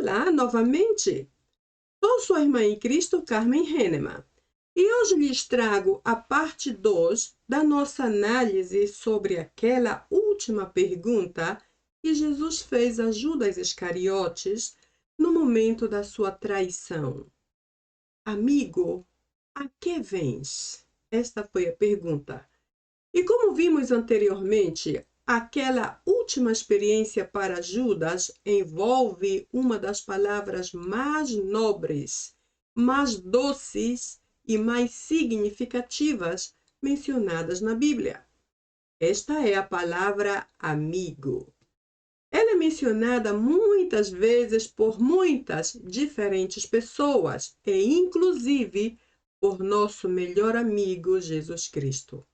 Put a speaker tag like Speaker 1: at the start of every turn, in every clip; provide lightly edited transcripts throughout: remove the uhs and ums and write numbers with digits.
Speaker 1: Olá, novamente! Sou sua irmã em Cristo, Carmen Henneman, e hoje lhes trago a parte 2 da nossa análise sobre aquela última pergunta que Jesus fez a Judas Iscariotes no momento da sua traição. Amigo, a que vens? Esta foi a pergunta. E como vimos anteriormente, aquela última experiência para Judas envolve uma das palavras mais nobres, mais doces e mais significativas mencionadas na Bíblia. Esta é a palavra amigo. Ela é mencionada muitas vezes por muitas diferentes pessoas e, inclusive, por nosso melhor amigo Jesus Cristo.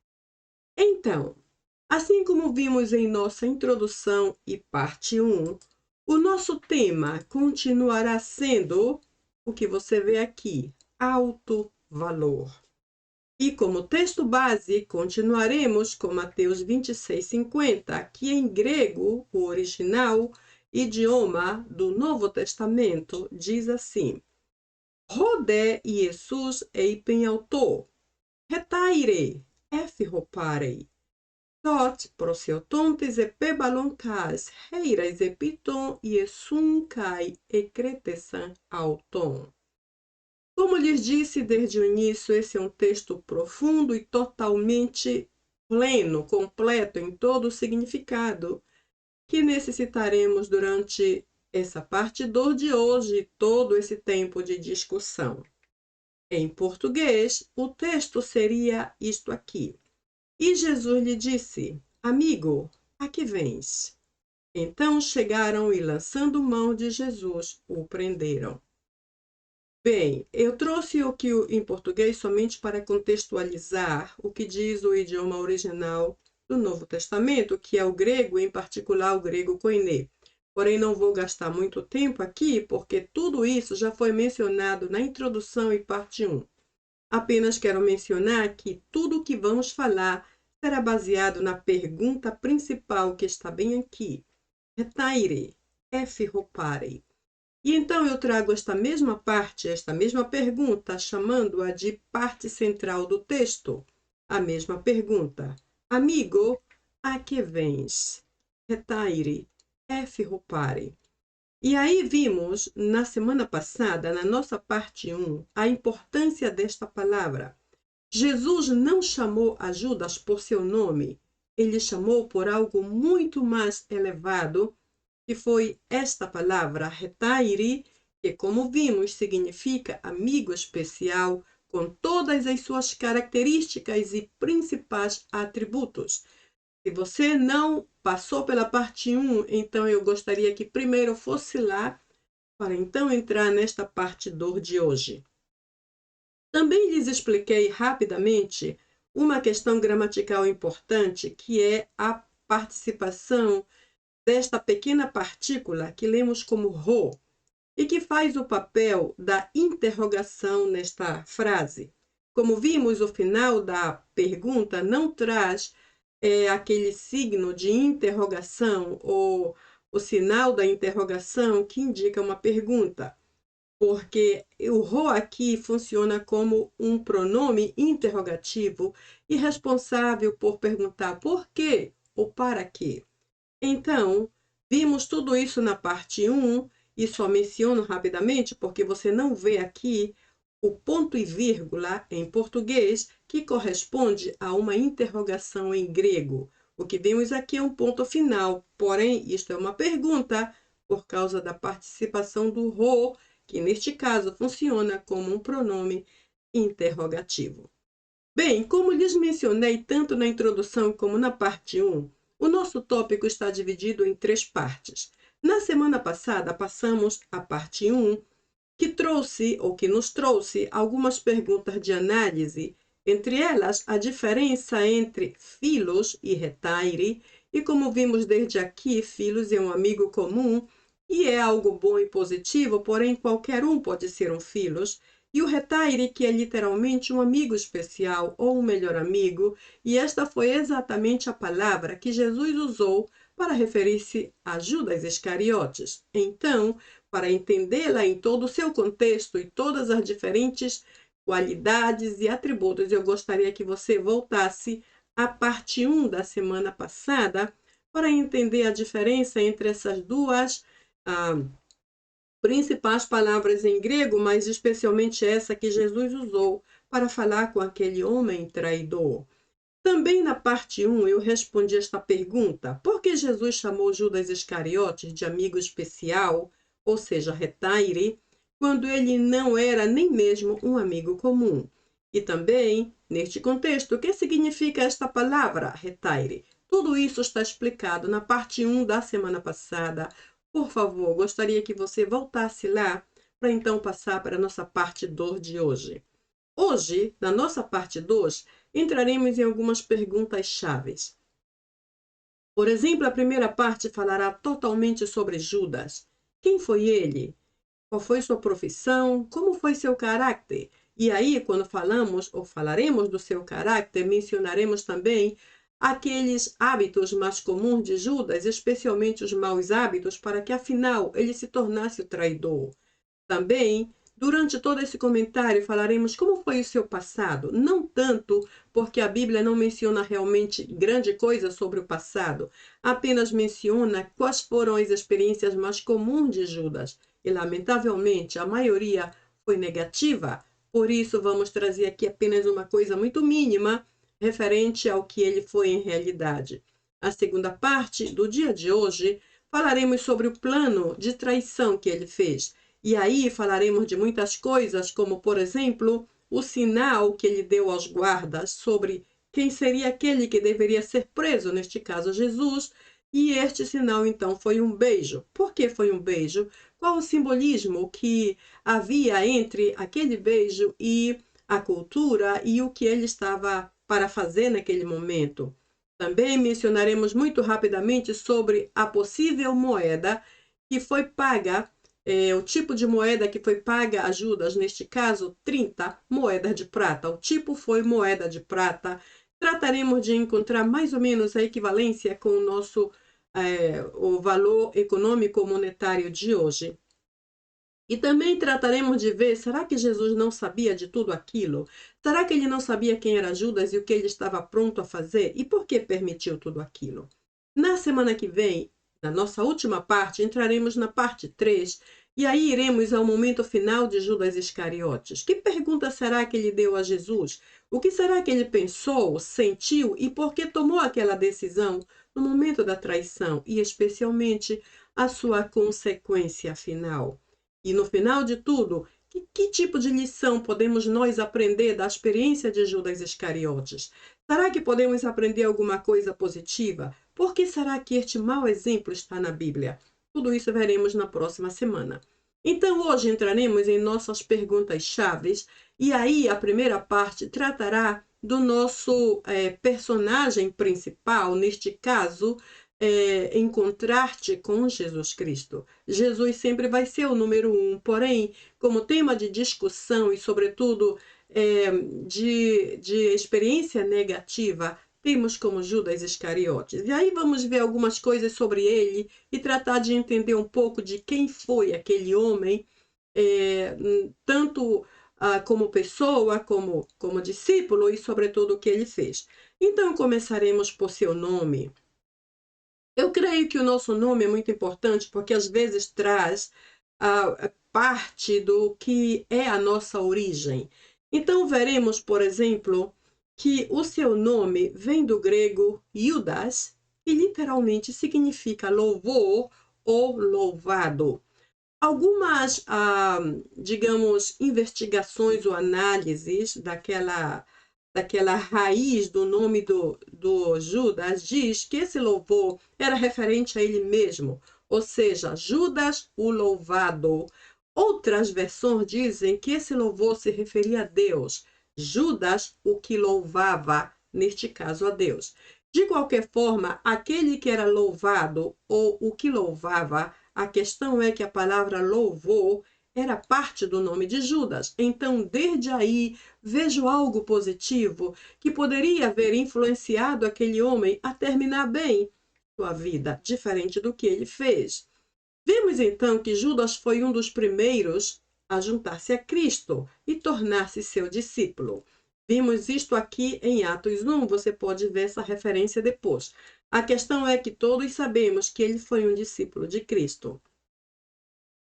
Speaker 1: Então, assim como vimos em nossa introdução e parte 1, o nosso tema continuará sendo o que você vê aqui, alto valor. E como texto base, continuaremos com Mateus 26:50, que em grego, o original idioma do Novo Testamento, diz assim: Rodé Iesus eipen auto, retaire, ephiroparei. Tot prosiotontes epebalonkas, heiras epiton iesum kai ecretesan auton. Como lhes disse desde o início, esse é um texto profundo e totalmente pleno, completo em todo o significado, que necessitaremos durante essa parte 2 de hoje e todo esse tempo de discussão. Em português, o texto seria isto aqui. E Jesus lhe disse: Amigo, a que vens? Então chegaram e, lançando mão de Jesus, o prenderam. Bem, eu trouxe o que em português somente para contextualizar o que diz o idioma original do Novo Testamento, que é o grego, em particular o grego koiné. Porém, não vou gastar muito tempo aqui, porque tudo isso já foi mencionado na introdução e parte 1. Apenas quero mencionar que tudo o que vamos falar será baseado na pergunta principal que está bem aqui. Retaire, ephiroparei. E então eu trago esta mesma parte, esta mesma pergunta, chamando-a de parte central do texto. A mesma pergunta. Amigo, a que vens? Retaire, ephiroparei. E aí vimos, na semana passada, na nossa parte 1, a importância desta palavra. Jesus não chamou a Judas por seu nome, ele chamou por algo muito mais elevado, que foi esta palavra, retaire, que, como vimos, significa amigo especial, com todas as suas características e principais atributos. Se você não passou pela parte 1, então eu gostaria que primeiro fosse lá, para então entrar nesta parte 2 de hoje. Também lhes expliquei rapidamente uma questão gramatical importante, que é a participação desta pequena partícula que lemos como ro, e que faz o papel da interrogação nesta frase. Como vimos, o final da pergunta não traz aquele signo de interrogação ou o sinal da interrogação que indica uma pergunta, porque o ro aqui funciona como um pronome interrogativo e responsável por perguntar por quê ou para quê. Então, vimos tudo isso na parte 1 e só menciono rapidamente porque você não vê aqui o ponto e vírgula em português que corresponde a uma interrogação em grego. O que vemos aqui é um ponto final, porém, isto é uma pergunta por causa da participação do ro, que neste caso funciona como um pronome interrogativo. Bem, como lhes mencionei tanto na introdução como na parte 1, o nosso tópico está dividido em 3 partes. Na semana passada, passamos a parte 1, que nos trouxe algumas perguntas de análise, entre elas a diferença entre filos e retaire, e como vimos desde aqui, filos é um amigo comum e é algo bom e positivo, porém qualquer um pode ser um filos, e o retaire, que é literalmente um amigo especial ou um melhor amigo, e esta foi exatamente a palavra que Jesus usou para referir-se a Judas Iscariotes. Então, para entendê-la em todo o seu contexto e todas as diferentes qualidades e atributos, eu gostaria que você voltasse à parte 1 da semana passada para entender a diferença entre essas duas principais palavras em grego, mas especialmente essa que Jesus usou para falar com aquele homem traidor. Também na parte 1 eu respondi esta pergunta: por que Jesus chamou Judas Iscariotes de amigo especial, ou seja, retaire, quando ele não era nem mesmo um amigo comum? E também, neste contexto, o que significa esta palavra, retaire? Tudo isso está explicado na parte 1 da semana passada. Por favor, gostaria que você voltasse lá para então passar para a nossa parte 2 de hoje. Hoje, na nossa parte 2, entraremos em algumas perguntas chaves. Por exemplo, a primeira parte falará totalmente sobre Judas. Quem foi ele? Qual foi sua profissão? Como foi seu caráter? E aí, quando falamos ou falaremos do seu caráter, mencionaremos também aqueles hábitos mais comuns de Judas, especialmente os maus hábitos, para que afinal ele se tornasse o traidor. Também, durante todo esse comentário, falaremos como foi o seu passado. Não tanto porque a Bíblia não menciona realmente grande coisa sobre o passado, apenas menciona quais foram as experiências mais comuns de Judas. E, lamentavelmente, a maioria foi negativa. Por isso, vamos trazer aqui apenas uma coisa muito mínima referente ao que ele foi em realidade. A segunda parte do dia de hoje, falaremos sobre o plano de traição que ele fez. E aí falaremos de muitas coisas, como, por exemplo, o sinal que ele deu aos guardas sobre quem seria aquele que deveria ser preso, neste caso Jesus, e este sinal, então, foi um beijo. Por que foi um beijo? Qual o simbolismo que havia entre aquele beijo e a cultura e o que ele estava para fazer naquele momento? Também mencionaremos muito rapidamente sobre a possível moeda que foi paga, o tipo de moeda que foi paga a Judas, neste caso, 30 moedas de prata. O tipo foi moeda de prata. Trataremos de encontrar mais ou menos a equivalência com o nosso o valor econômico monetário de hoje. E também trataremos de ver, será que Jesus não sabia de tudo aquilo? Será que ele não sabia quem era Judas e o que ele estava pronto a fazer? E por que permitiu tudo aquilo? Na semana que vem, na nossa última parte, entraremos na parte 3 e aí iremos ao momento final de Judas Iscariotes. Que pergunta será que ele deu a Jesus? O que será que ele pensou, sentiu e por que tomou aquela decisão no momento da traição e especialmente a sua consequência final? E no final de tudo, que tipo de lição podemos nós aprender da experiência de Judas Iscariotes? Será que podemos aprender alguma coisa positiva? Por que será que este mau exemplo está na Bíblia? Tudo isso veremos na próxima semana. Então, hoje entraremos em nossas perguntas chaves e aí a primeira parte tratará do nosso personagem principal, neste caso, encontrar-te com Jesus Cristo. Jesus sempre vai ser o número 1, porém, como tema de discussão e, sobretudo, de experiência negativa, temos como Judas Iscariotes. E aí vamos ver algumas coisas sobre ele e tratar de entender um pouco de quem foi aquele homem, tanto como pessoa, como discípulo e, sobretudo, o que ele fez. Então, começaremos por seu nome. Eu creio que o nosso nome é muito importante porque às vezes traz parte do que é a nossa origem. Então veremos, por exemplo, que o seu nome vem do grego Judas, que literalmente significa louvor ou louvado. Algumas, digamos, investigações ou análises daquela raiz do nome do Judas diz que esse louvor era referente a ele mesmo, ou seja, Judas o louvado. Outras versões dizem que esse louvor se referia a Deus, Judas o que louvava, neste caso a Deus. De qualquer forma, aquele que era louvado ou o que louvava, a questão é que a palavra louvor era parte do nome de Judas. Então, desde aí, vejo algo positivo que poderia haver influenciado aquele homem a terminar bem. sua vida, diferente do que ele fez. Vemos então que Judas foi um dos primeiros a juntar-se a Cristo e tornar-se seu discípulo. Vimos isto aqui em Atos 1, você pode ver essa referência depois. A questão é que todos sabemos que ele foi um discípulo de Cristo.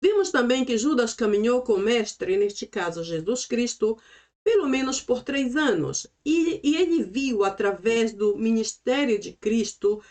Speaker 1: Vimos também que Judas caminhou com o Mestre, neste caso Jesus Cristo, pelo menos por 3 anos. E ele viu, através do ministério de Cristo,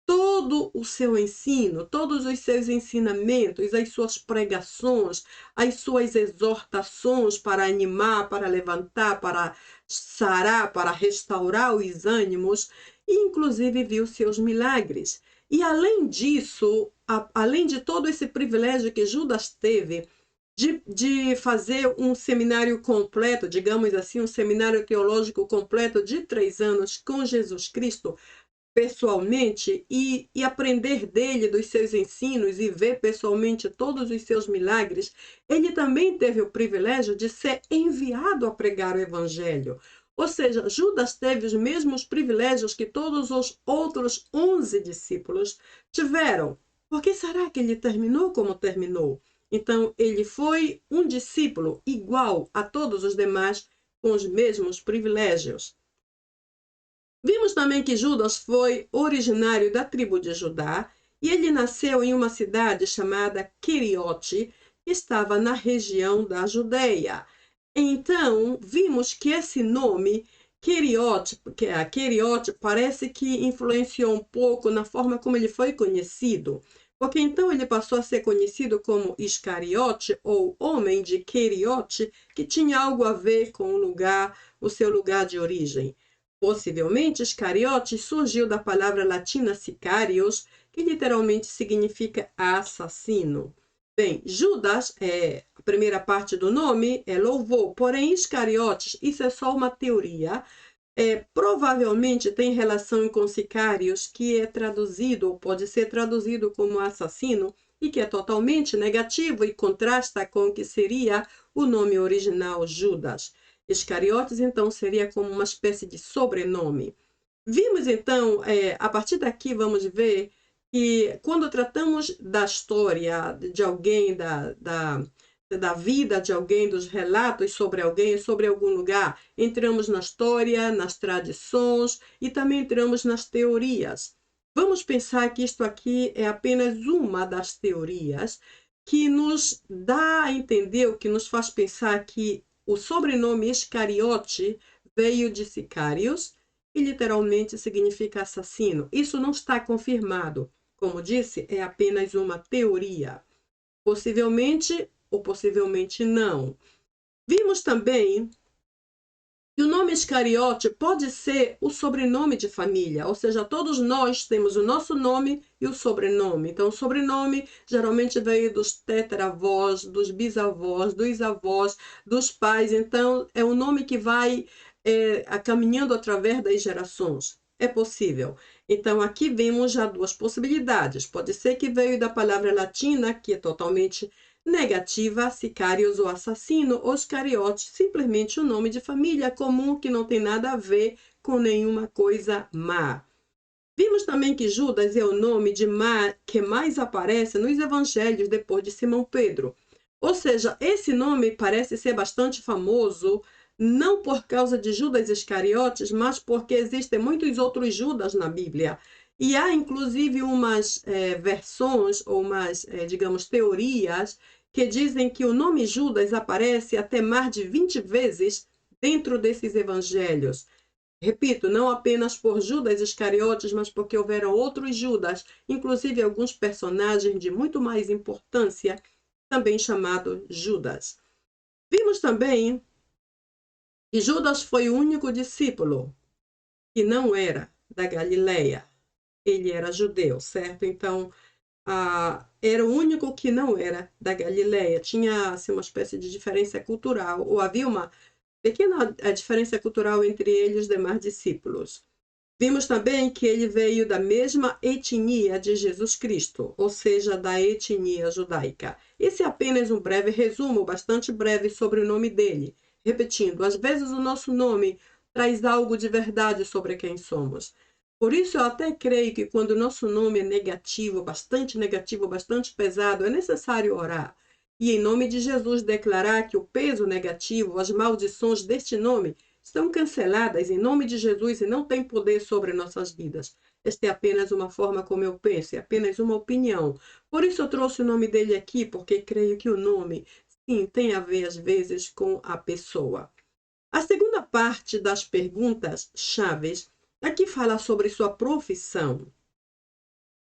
Speaker 1: todo o seu ensino, todos os seus ensinamentos, as suas pregações, as suas exortações para animar, para levantar, para sarar, para restaurar os ânimos, e inclusive viu seus milagres. E além disso, além de todo esse privilégio que Judas teve de fazer um seminário completo, digamos assim, um seminário teológico completo de 3 anos com Jesus Cristo, pessoalmente, e aprender dele, dos seus ensinos, e ver pessoalmente todos os seus milagres, ele também teve o privilégio de ser enviado a pregar o evangelho. Ou seja, Judas teve os mesmos privilégios que todos os outros 11 discípulos tiveram. Por que será que ele terminou como terminou? Então, ele foi um discípulo igual a todos os demais, com os mesmos privilégios. Vimos também que Judas foi originário da tribo de Judá e ele nasceu em uma cidade chamada Queriote, que estava na região da Judeia. Então, vimos que esse nome, Queriote, parece que influenciou um pouco na forma como ele foi conhecido, porque então ele passou a ser conhecido como Iscariote, ou homem de Queriote, que tinha algo a ver com o seu lugar de origem. Possivelmente, Iscariotes surgiu da palavra latina sicarios, que literalmente significa assassino. Bem, Judas, a primeira parte do nome, é louvor, porém Iscariotes, isso é só uma teoria, provavelmente tem relação com sicários, que é traduzido, ou pode ser traduzido como assassino, e que é totalmente negativo e contrasta com o que seria o nome original Judas. Iscariotes, então, seria como uma espécie de sobrenome. Vimos, então, a partir daqui, vamos ver que quando tratamos da história de alguém, da vida de alguém, dos relatos sobre alguém, sobre algum lugar, entramos na história, nas tradições e também entramos nas teorias. Vamos pensar que isto aqui é apenas uma das teorias que nos dá a entender, o que nos faz pensar que o sobrenome Iscariote veio de Sicários e literalmente significa assassino. Isso não está confirmado. Como disse, é apenas uma teoria. Possivelmente ou possivelmente não. Vimos também que o nome Iscariote pode ser o sobrenome de família, ou seja, todos nós temos o nosso nome e o sobrenome. Então, o sobrenome geralmente veio dos tetravós, dos bisavós, dos avós, dos pais. Então, é um nome que vai caminhando através das gerações. É possível. Então, aqui vemos já 2 possibilidades. Pode ser que veio da palavra latina, que é totalmente negativa, sicários ou assassino, ou Iscariote, simplesmente um nome de família comum que não tem nada a ver com nenhuma coisa má. Vimos também que Judas é o nome que mais aparece nos evangelhos depois de Simão Pedro. Ou seja, esse nome parece ser bastante famoso, não por causa de Judas Iscariotes, mas porque existem muitos outros Judas na Bíblia. E há, inclusive, umas versões, ou umas, digamos, teorias, que dizem que o nome Judas aparece até mais de 20 vezes dentro desses evangelhos. Repito, não apenas por Judas Iscariotes, mas porque houveram outros Judas, inclusive alguns personagens de muito mais importância, também chamado Judas. Vimos também que Judas foi o único discípulo que não era da Galileia. Ele era judeu, certo? Então, era o único que não era da Galileia. Tinha assim, uma espécie de diferença cultural, ou havia uma pequena diferença cultural entre ele e os demais discípulos. Vimos também que ele veio da mesma etnia de Jesus Cristo, ou seja, da etnia judaica. Esse é apenas um breve resumo, bastante breve, sobre o nome dele. Repetindo, às vezes o nosso nome traz algo de verdade sobre quem somos. Por isso eu até creio que quando o nosso nome é negativo, bastante pesado, é necessário orar. E em nome de Jesus declarar que o peso negativo, as maldições deste nome estão canceladas em nome de Jesus e não têm poder sobre nossas vidas. Esta é apenas uma forma como eu penso, é apenas uma opinião. Por isso eu trouxe o nome dele aqui, porque creio que o nome, sim, tem a ver às vezes com a pessoa. A segunda parte das perguntas chaves aqui fala sobre sua profissão.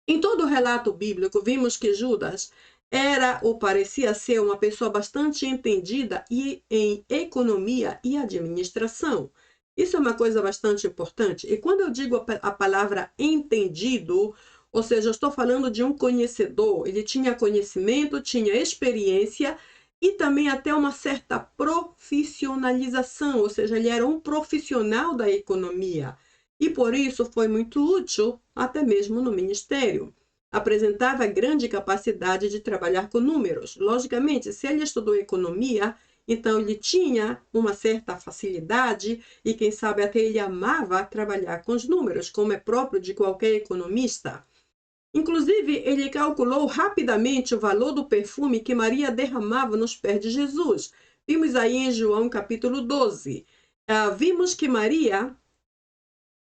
Speaker 1: Em todo o relato bíblico, vimos que Judas era ou parecia ser uma pessoa bastante entendida em economia e administração. Isso é uma coisa bastante importante. E quando eu digo a palavra entendido, ou seja, eu estou falando de um conhecedor, ele tinha conhecimento, tinha experiência e também até uma certa profissionalização, ou seja, ele era um profissional da economia. E por isso foi muito útil, até mesmo no ministério. Apresentava grande capacidade de trabalhar com números. Logicamente, se ele estudou economia, então ele tinha uma certa facilidade e, quem sabe, até ele amava trabalhar com os números, como é próprio de qualquer economista. Inclusive, ele calculou rapidamente o valor do perfume que Maria derramava nos pés de Jesus. Vimos aí em João capítulo 12. Vimos que Maria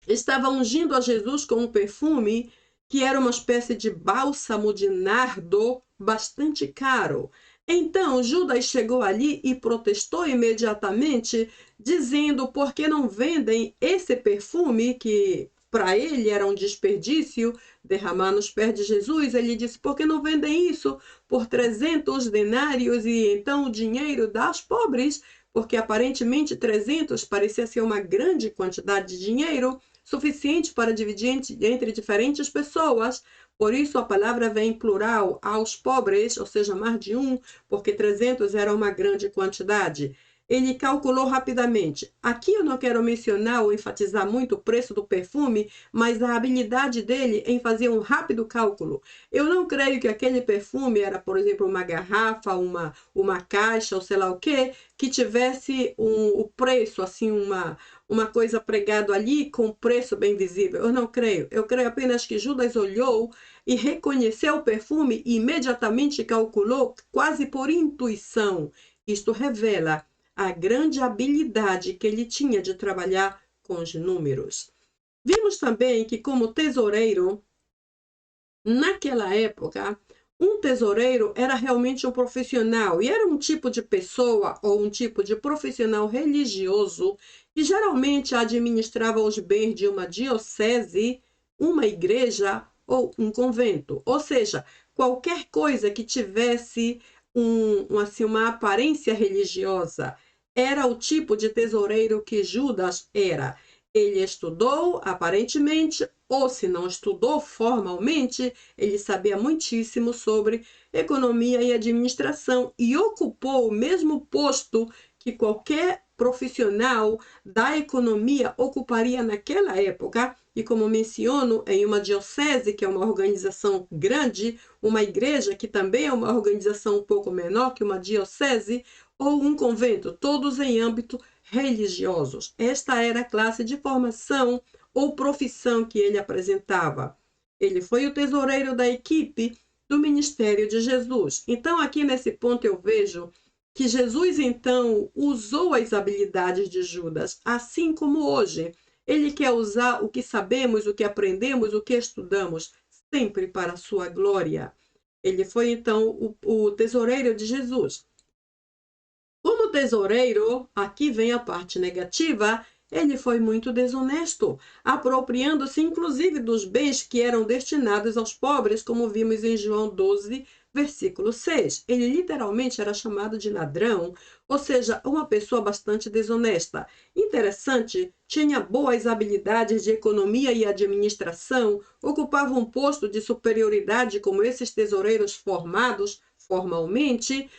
Speaker 1: estava ungindo a Jesus com um perfume que era uma espécie de bálsamo de nardo bastante caro. Então Judas chegou ali e protestou imediatamente, dizendo: por que não vendem esse perfume que para ele era um desperdício derramar nos pés de Jesus? Ele disse: por que não vendem isso por 300 denários e então o dinheiro dá aos pobres? Porque aparentemente 300 parecia ser uma grande quantidade de dinheiro, suficiente para dividir entre diferentes pessoas. Por isso a palavra vem em plural, aos pobres, ou seja, mais de um, porque 300 era uma grande quantidade. Ele calculou rapidamente. Aqui eu não quero mencionar ou enfatizar muito o preço do perfume, mas a habilidade dele em fazer um rápido cálculo. Eu não creio que aquele perfume era, por exemplo, uma garrafa, uma caixa ou sei lá o que tivesse o preço, assim, uma coisa pregado ali com preço bem visível. Eu não creio. Eu creio apenas que Judas olhou e reconheceu o perfume e imediatamente calculou, quase por intuição. Isto revela a grande habilidade que ele tinha de trabalhar com os números. Vimos também que, como tesoureiro, naquela época, um tesoureiro era realmente um profissional e era um tipo de pessoa ou um tipo de profissional religioso que geralmente administrava os bens de uma diocese, uma igreja ou um convento. Ou seja, qualquer coisa que tivesse uma aparência religiosa era o tipo de tesoureiro que Judas era. Ele estudou, aparentemente, ou se não estudou formalmente, ele sabia muitíssimo sobre economia e administração e ocupou o mesmo posto que qualquer profissional da economia ocuparia naquela época. E como menciono, em uma diocese, que é uma organização grande, uma igreja, que também é uma organização um pouco menor que uma diocese, ou um convento, todos em âmbito religiosos. Esta era a classe de formação ou profissão que ele apresentava. Ele foi o tesoureiro da equipe do ministério de Jesus. Então, aqui nesse ponto eu vejo que Jesus, então, usou as habilidades de Judas, assim como hoje. Ele quer usar o que sabemos, o que aprendemos, o que estudamos, sempre para a sua glória. Ele foi, então, o tesoureiro de Jesus. Como tesoureiro, aqui vem a parte negativa, ele foi muito desonesto, apropriando-se inclusive dos bens que eram destinados aos pobres, como vimos em João 12, versículo 6. Ele literalmente era chamado de ladrão, ou seja, uma pessoa bastante desonesta. Interessante, tinha boas habilidades de economia e administração, ocupava um posto de superioridade como esses tesoureiros formados formalmente.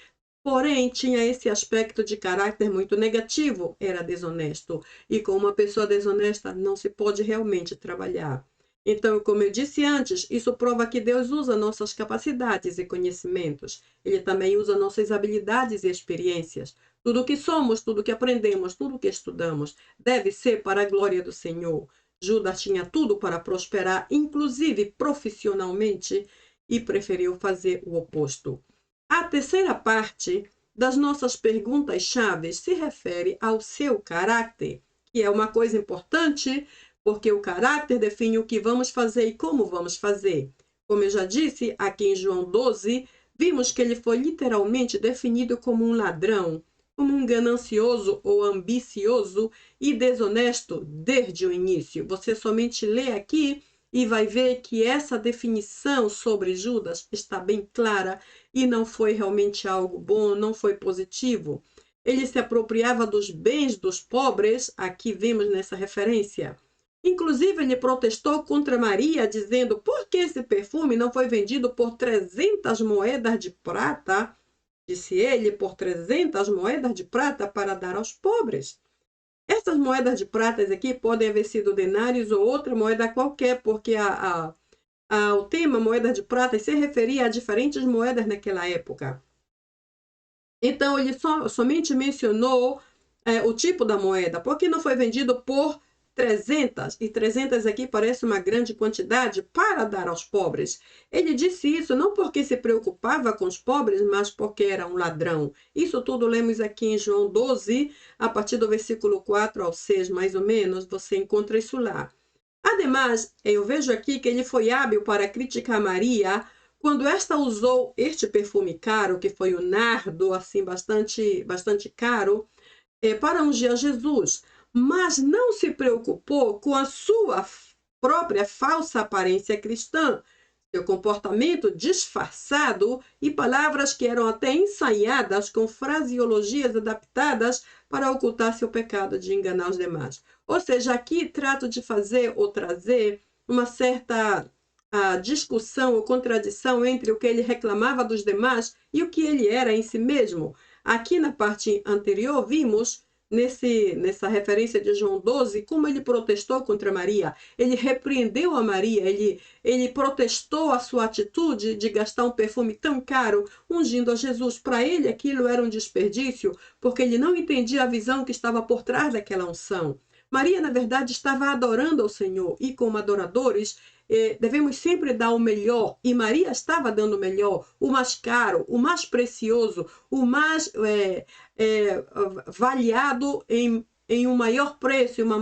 Speaker 1: Porém, tinha esse aspecto de caráter muito negativo, era desonesto. E com uma pessoa desonesta não se pode realmente trabalhar. Então, como eu disse antes, isso prova que Deus usa nossas capacidades e conhecimentos. Ele também usa nossas habilidades e experiências. Tudo o que somos, tudo o que aprendemos, tudo o que estudamos, deve ser para a glória do Senhor. Judas tinha tudo para prosperar, inclusive profissionalmente, e preferiu fazer o oposto. A terceira parte das nossas perguntas-chave se refere ao seu caráter, que é uma coisa importante, porque o caráter define o que vamos fazer e como vamos fazer. Como eu já disse, aqui em João 12, vimos que ele foi literalmente definido como um ladrão, como um ganancioso ou ambicioso e desonesto desde o início. Você somente lê aqui e vai ver que essa definição sobre Judas está bem clara e não foi realmente algo bom, não foi positivo. Ele se apropriava dos bens dos pobres, aqui vemos nessa referência. Inclusive, ele protestou contra Maria, dizendo: por que esse perfume não foi vendido por 300 moedas de prata? Disse ele, por 300 moedas de prata para dar aos pobres. Essas moedas de prata aqui podem haver sido denários ou outra moeda qualquer, porque o tema moeda de prata se referia a diferentes moedas naquela época. Então, ele somente mencionou o tipo da moeda, porque não foi vendido por 300, e 300 aqui parece uma grande quantidade, para dar aos pobres. Ele disse isso não porque se preocupava com os pobres, mas porque era um ladrão. Isso tudo lemos aqui em João 12, a partir do versículo 4 ao 6, mais ou menos, você encontra isso lá. Ademais, eu vejo aqui que ele foi hábil para criticar Maria quando esta usou este perfume caro, que foi o nardo, assim, bastante caro, para ungir a Jesus, mas não se preocupou com a sua própria falsa aparência cristã, seu comportamento disfarçado e palavras que eram até ensaiadas com fraseologias adaptadas para ocultar seu pecado de enganar os demais. Ou seja, aqui trato de fazer ou trazer uma certa discussão ou contradição entre o que ele reclamava dos demais e o que ele era em si mesmo. Aqui na parte anterior vimos, nessa referência de João 12, como ele protestou contra Maria. Ele repreendeu a Maria, ele protestou a sua atitude de gastar um perfume tão caro ungindo a Jesus. Para ele aquilo era um desperdício, porque ele não entendia a visão que estava por trás daquela unção. Maria, na verdade, estava adorando ao Senhor, e como adoradores, devemos sempre dar o melhor, e Maria estava dando o melhor, o mais caro, o mais precioso, o mais avaliado em um maior preço, uma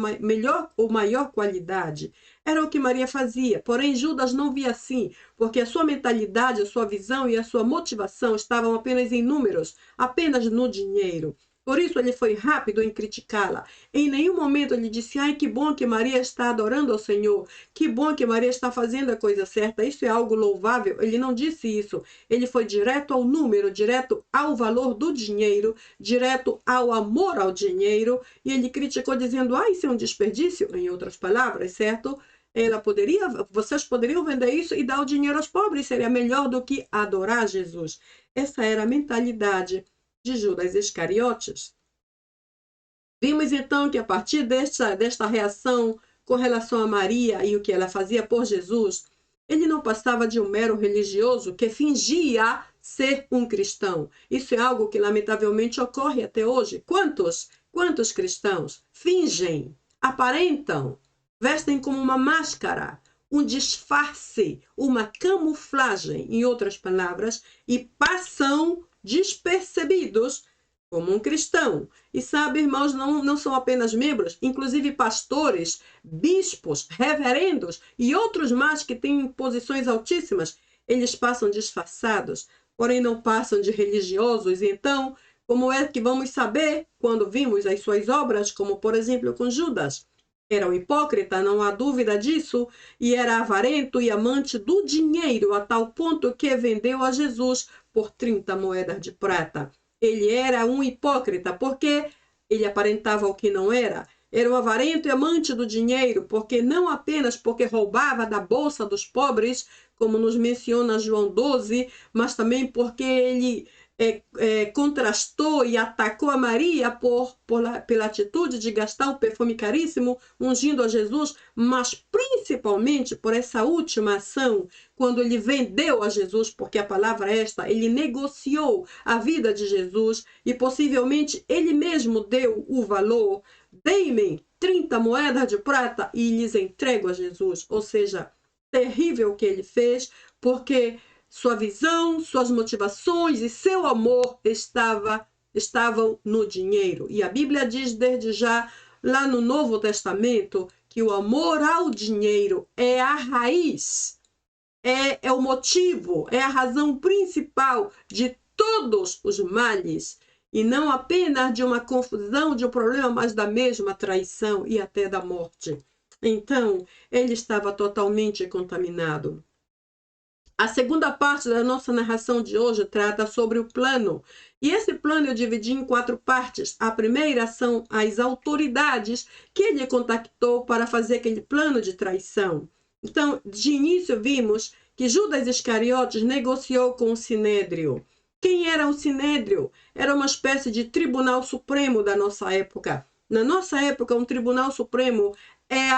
Speaker 1: maior qualidade. Era o que Maria fazia, porém Judas não via assim, porque a sua mentalidade, a sua visão e a sua motivação estavam apenas em números, apenas no dinheiro. Por isso ele foi rápido em criticá-la. Em nenhum momento ele disse: ai, que bom que Maria está adorando ao Senhor, que bom que Maria está fazendo a coisa certa, isso é algo louvável. Ele não disse isso. Ele foi direto ao número, direto ao valor do dinheiro, direto ao amor ao dinheiro, e ele criticou dizendo: ah, isso é um desperdício, em outras palavras, certo? Vocês poderiam vender isso e dar o dinheiro aos pobres, seria melhor do que adorar Jesus. Essa era a mentalidade de Judas Iscariotes. Vimos então que a partir desta reação com relação a Maria e o que ela fazia por Jesus, ele não passava de um mero religioso que fingia ser um cristão. Isso é algo que lamentavelmente ocorre até hoje. Quantos cristãos fingem, aparentam, vestem como uma máscara, um disfarce, uma camuflagem, em outras palavras, e passam despercebidos como um cristão. E sabe, irmãos, não são apenas membros, inclusive pastores, bispos, reverendos e outros mais que têm posições altíssimas, eles passam disfarçados, porém não passam de religiosos. Então, como é que vamos saber quando vimos as suas obras, como por exemplo com Judas? Era um hipócrita, não há dúvida disso, e era avarento e amante do dinheiro, a tal ponto que vendeu a Jesus por 30 moedas de prata. Ele era um hipócrita, porque ele aparentava o que não era. Era um avarento e amante do dinheiro, porque não apenas porque roubava da bolsa dos pobres, como nos menciona João 12, mas também porque ele contrastou e atacou a Maria pela atitude de gastar um perfume caríssimo ungindo a Jesus, mas principalmente por essa última ação, quando ele vendeu a Jesus, porque a palavra é esta, ele negociou a vida de Jesus e possivelmente ele mesmo deu o valor. Deem-me 30 moedas de prata e lhes entrego a Jesus. Ou seja, terrível o que ele fez, porque sua visão, suas motivações e seu amor estavam no dinheiro. E a Bíblia diz desde já, lá no Novo Testamento, que o amor ao dinheiro é a raiz, é o motivo, é a razão principal de todos os males. E não apenas de uma confusão, de um problema, mas da mesma traição e até da morte. Então, ele estava totalmente contaminado. A segunda parte da nossa narração de hoje trata sobre o plano. E esse plano eu dividi em 4 partes. A primeira são as autoridades que ele contactou para fazer aquele plano de traição. Então, de início vimos que Judas Iscariotes negociou com o Sinédrio. Quem era o Sinédrio? Era uma espécie de tribunal supremo da nossa época. Na nossa época, um tribunal supremo é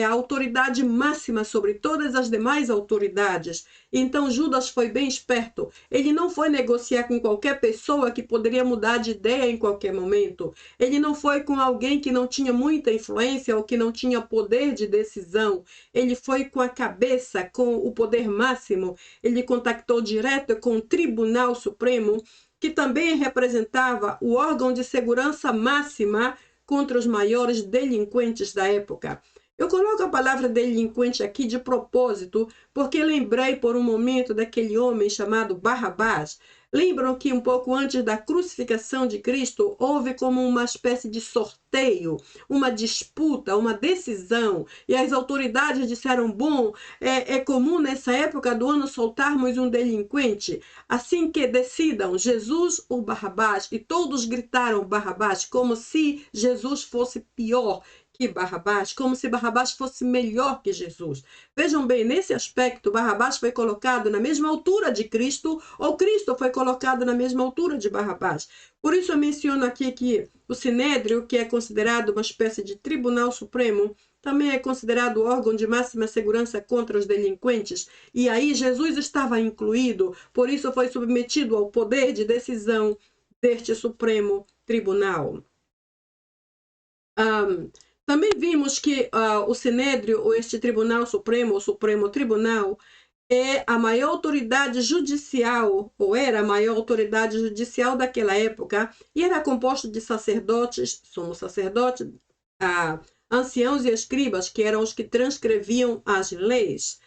Speaker 1: a autoridade máxima sobre todas as demais autoridades. Então Judas foi bem esperto. Ele não foi negociar com qualquer pessoa que poderia mudar de ideia em qualquer momento. Ele não foi com alguém que não tinha muita influência ou que não tinha poder de decisão. Ele foi com a cabeça, com o poder máximo. Ele contactou direto com o Tribunal Supremo, que também representava o órgão de segurança máxima contra os maiores delinquentes da época. Eu coloco a palavra delinquente aqui de propósito, porque lembrei por um momento daquele homem chamado Barrabás. Lembram que um pouco antes da crucificação de Cristo, houve como uma espécie de sorteio, uma disputa, uma decisão, e as autoridades disseram, bom, é comum nessa época do ano soltarmos um delinquente, assim que decidam Jesus ou Barrabás, e todos gritaram Barrabás, como se Jesus fosse pior que Barrabás, como se Barrabás fosse melhor que Jesus. Vejam bem, nesse aspecto, Barrabás foi colocado na mesma altura de Cristo, ou Cristo foi colocado na mesma altura de Barrabás. Por isso eu menciono aqui que o Sinédrio, que é considerado uma espécie de tribunal supremo, também é considerado órgão de máxima segurança contra os delinquentes. E aí Jesus estava incluído, por isso foi submetido ao poder de decisão deste Supremo Tribunal. Também vimos que o Sinédrio, ou este Tribunal Supremo, o Supremo Tribunal, é a maior autoridade judicial, ou era a maior autoridade judicial daquela época, e era composto de sacerdotes, somos sacerdotes, anciãos e escribas, que eram os que transcreviam as leis.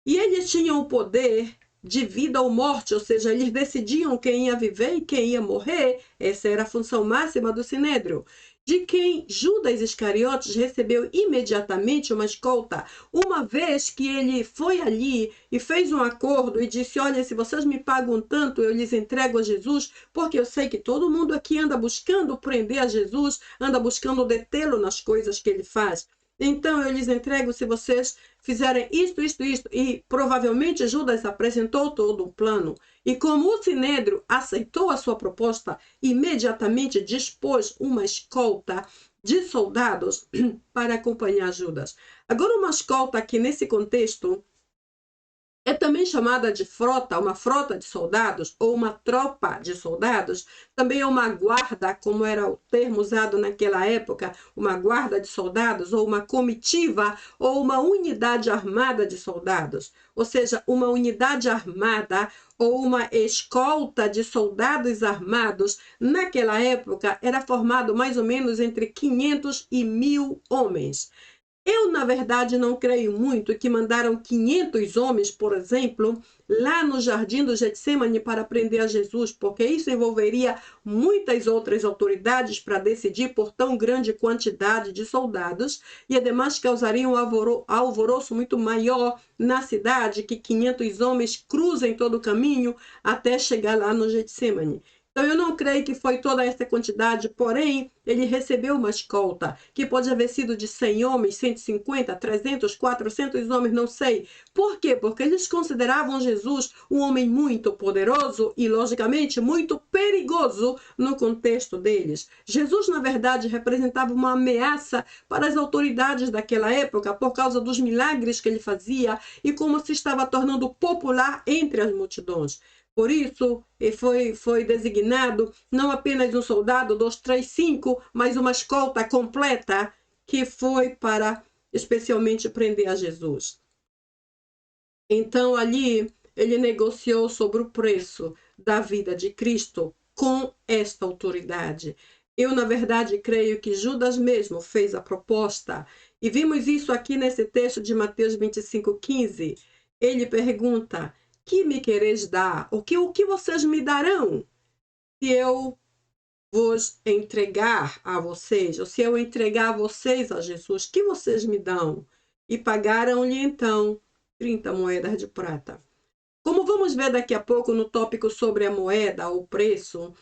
Speaker 1: E eles tinham o poder de vida ou morte, ou seja, eles decidiam quem ia viver e quem ia morrer. Essa era a função máxima do Sinédrio, de quem Judas Iscariotes recebeu imediatamente uma escolta, uma vez que ele foi ali e fez um acordo e disse, olha, se vocês me pagam tanto, eu lhes entrego a Jesus, porque eu sei que todo mundo aqui anda buscando prender a Jesus, anda buscando detê-lo nas coisas que ele faz. Então eu lhes entrego se vocês fizerem isto. E provavelmente Judas apresentou todo o plano. E como o Sinédrio aceitou a sua proposta, imediatamente dispôs uma escolta de soldados para acompanhar Judas. Agora, uma escolta que nesse contexto é também chamada de frota, uma frota de soldados, ou uma tropa de soldados, também é uma guarda, como era o termo usado naquela época, uma guarda de soldados, ou uma comitiva, ou uma unidade armada de soldados. Ou seja, uma unidade armada ou uma escolta de soldados armados, naquela época, era formado mais ou menos entre 500 e 1.000 homens. Eu, na verdade, não creio muito que mandaram 500 homens, por exemplo, lá no jardim do Getsemane para prender a Jesus, porque isso envolveria muitas outras autoridades para decidir por tão grande quantidade de soldados e, ademais, causaria um alvoroço muito maior na cidade, que 500 homens cruzem todo o caminho até chegar lá no Getsemane. Então, eu não creio que foi toda essa quantidade, porém, ele recebeu uma escolta, que pode haver sido de 100 homens, 150, 300, 400 homens, não sei. Por quê? Porque eles consideravam Jesus um homem muito poderoso e, logicamente, muito perigoso no contexto deles. Jesus, na verdade, representava uma ameaça para as autoridades daquela época por causa dos milagres que ele fazia e como se estava tornando popular entre as multidões. Por isso, foi designado não apenas um soldado, 2, 3, 5, mas uma escolta completa que foi para especialmente prender a Jesus. Então ali ele negociou sobre o preço da vida de Cristo com esta autoridade. Eu, na verdade, creio que Judas mesmo fez a proposta. E vimos isso aqui nesse texto de Mateus 25:15. Ele pergunta: que me quereis dar? O que vocês me darão se eu vos entregar a vocês? Ou se eu entregar vocês a Jesus, que vocês me dão? E pagaram-lhe então 30 moedas de prata. Como vamos ver daqui a pouco no tópico sobre a moeda, o preço,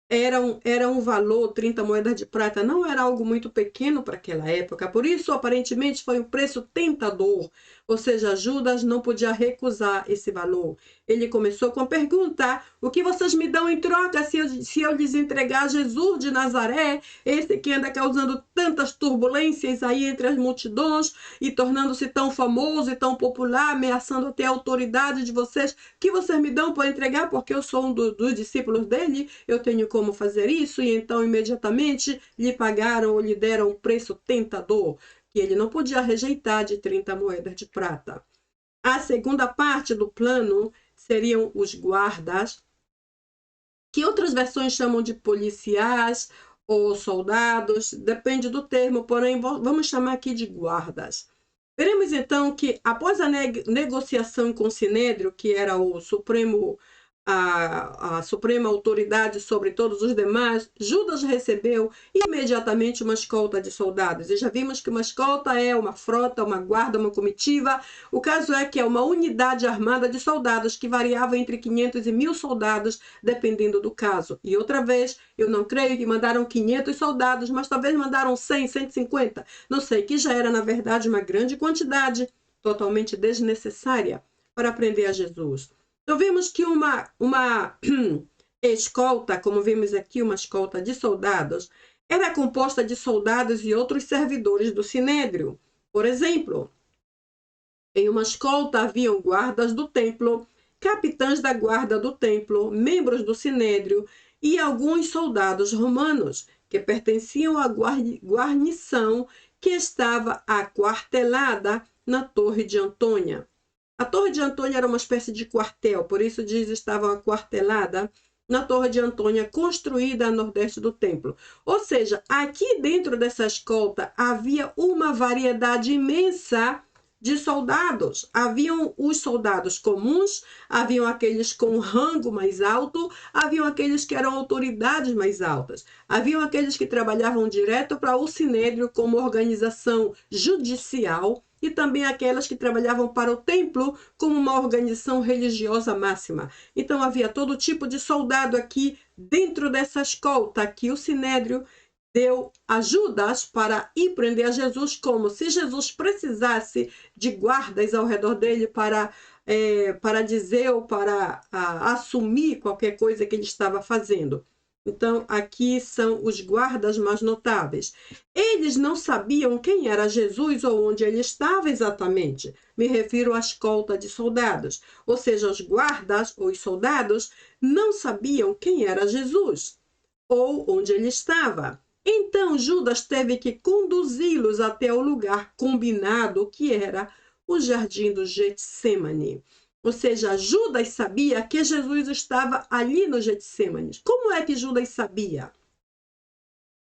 Speaker 1: era um valor, 30 moedas de prata, não era algo muito pequeno para aquela época, por isso aparentemente foi um preço tentador, ou seja, Judas não podia recusar esse valor. Ele começou com a pergunta: o que vocês me dão em troca se eu lhes entregar Jesus de Nazaré, esse que anda causando tantas turbulências aí entre as multidões e tornando-se tão famoso e tão popular, ameaçando até a autoridade de vocês? O que vocês me dão para entregar? Porque eu sou um dos discípulos dele, eu tenho como fazer isso. E então imediatamente lhe pagaram ou lhe deram um preço tentador, que ele não podia rejeitar, de 30 moedas de prata. A segunda parte do plano seriam os guardas, que outras versões chamam de policiais ou soldados, depende do termo, porém vamos chamar aqui de guardas. Veremos então que após a negociação com o Sinédrio, que era o supremo, a suprema autoridade sobre todos os demais, Judas recebeu imediatamente uma escolta de soldados. E já vimos que uma escolta é uma frota, uma guarda, uma comitiva. O caso é que é uma unidade armada de soldados que variava entre 500 e 1.000 soldados, dependendo do caso. E outra vez, eu não creio que mandaram 500 soldados, mas talvez mandaram 100, 150, não sei, que já era na verdade uma grande quantidade, totalmente desnecessária para prender a Jesus. Então vimos que uma escolta, como vimos aqui, uma escolta de soldados, era composta de soldados e outros servidores do Sinédrio. Por exemplo, em uma escolta haviam guardas do templo, capitães da guarda do templo, membros do Sinédrio e alguns soldados romanos que pertenciam à guarnição que estava aquartelada na Torre de Antônia. A Torre de Antônia era uma espécie de quartel, por isso diz estava aquartelada na Torre de Antônia, construída a nordeste do templo. Ou seja, aqui dentro dessa escolta havia uma variedade imensa de soldados. Haviam os soldados comuns, haviam aqueles com rango mais alto, haviam aqueles que eram autoridades mais altas, haviam aqueles que trabalhavam direto para o Sinédrio como organização judicial, e também aquelas que trabalhavam para o templo como uma organização religiosa máxima. Então havia todo tipo de soldado aqui dentro dessa escolta que o Sinédrio deu a Judas para ir prender a Jesus, como se Jesus precisasse de guardas ao redor dele para dizer ou para assumir qualquer coisa que ele estava fazendo. Então, aqui são os guardas mais notáveis. Eles não sabiam quem era Jesus ou onde ele estava exatamente. Me refiro à escolta de soldados. Ou seja, os guardas ou os soldados não sabiam quem era Jesus ou onde ele estava. Então, Judas teve que conduzi-los até o lugar combinado, que era o jardim do Getsêmani. Ou seja, Judas sabia que Jesus estava ali no Getsêmani. Como é que Judas sabia?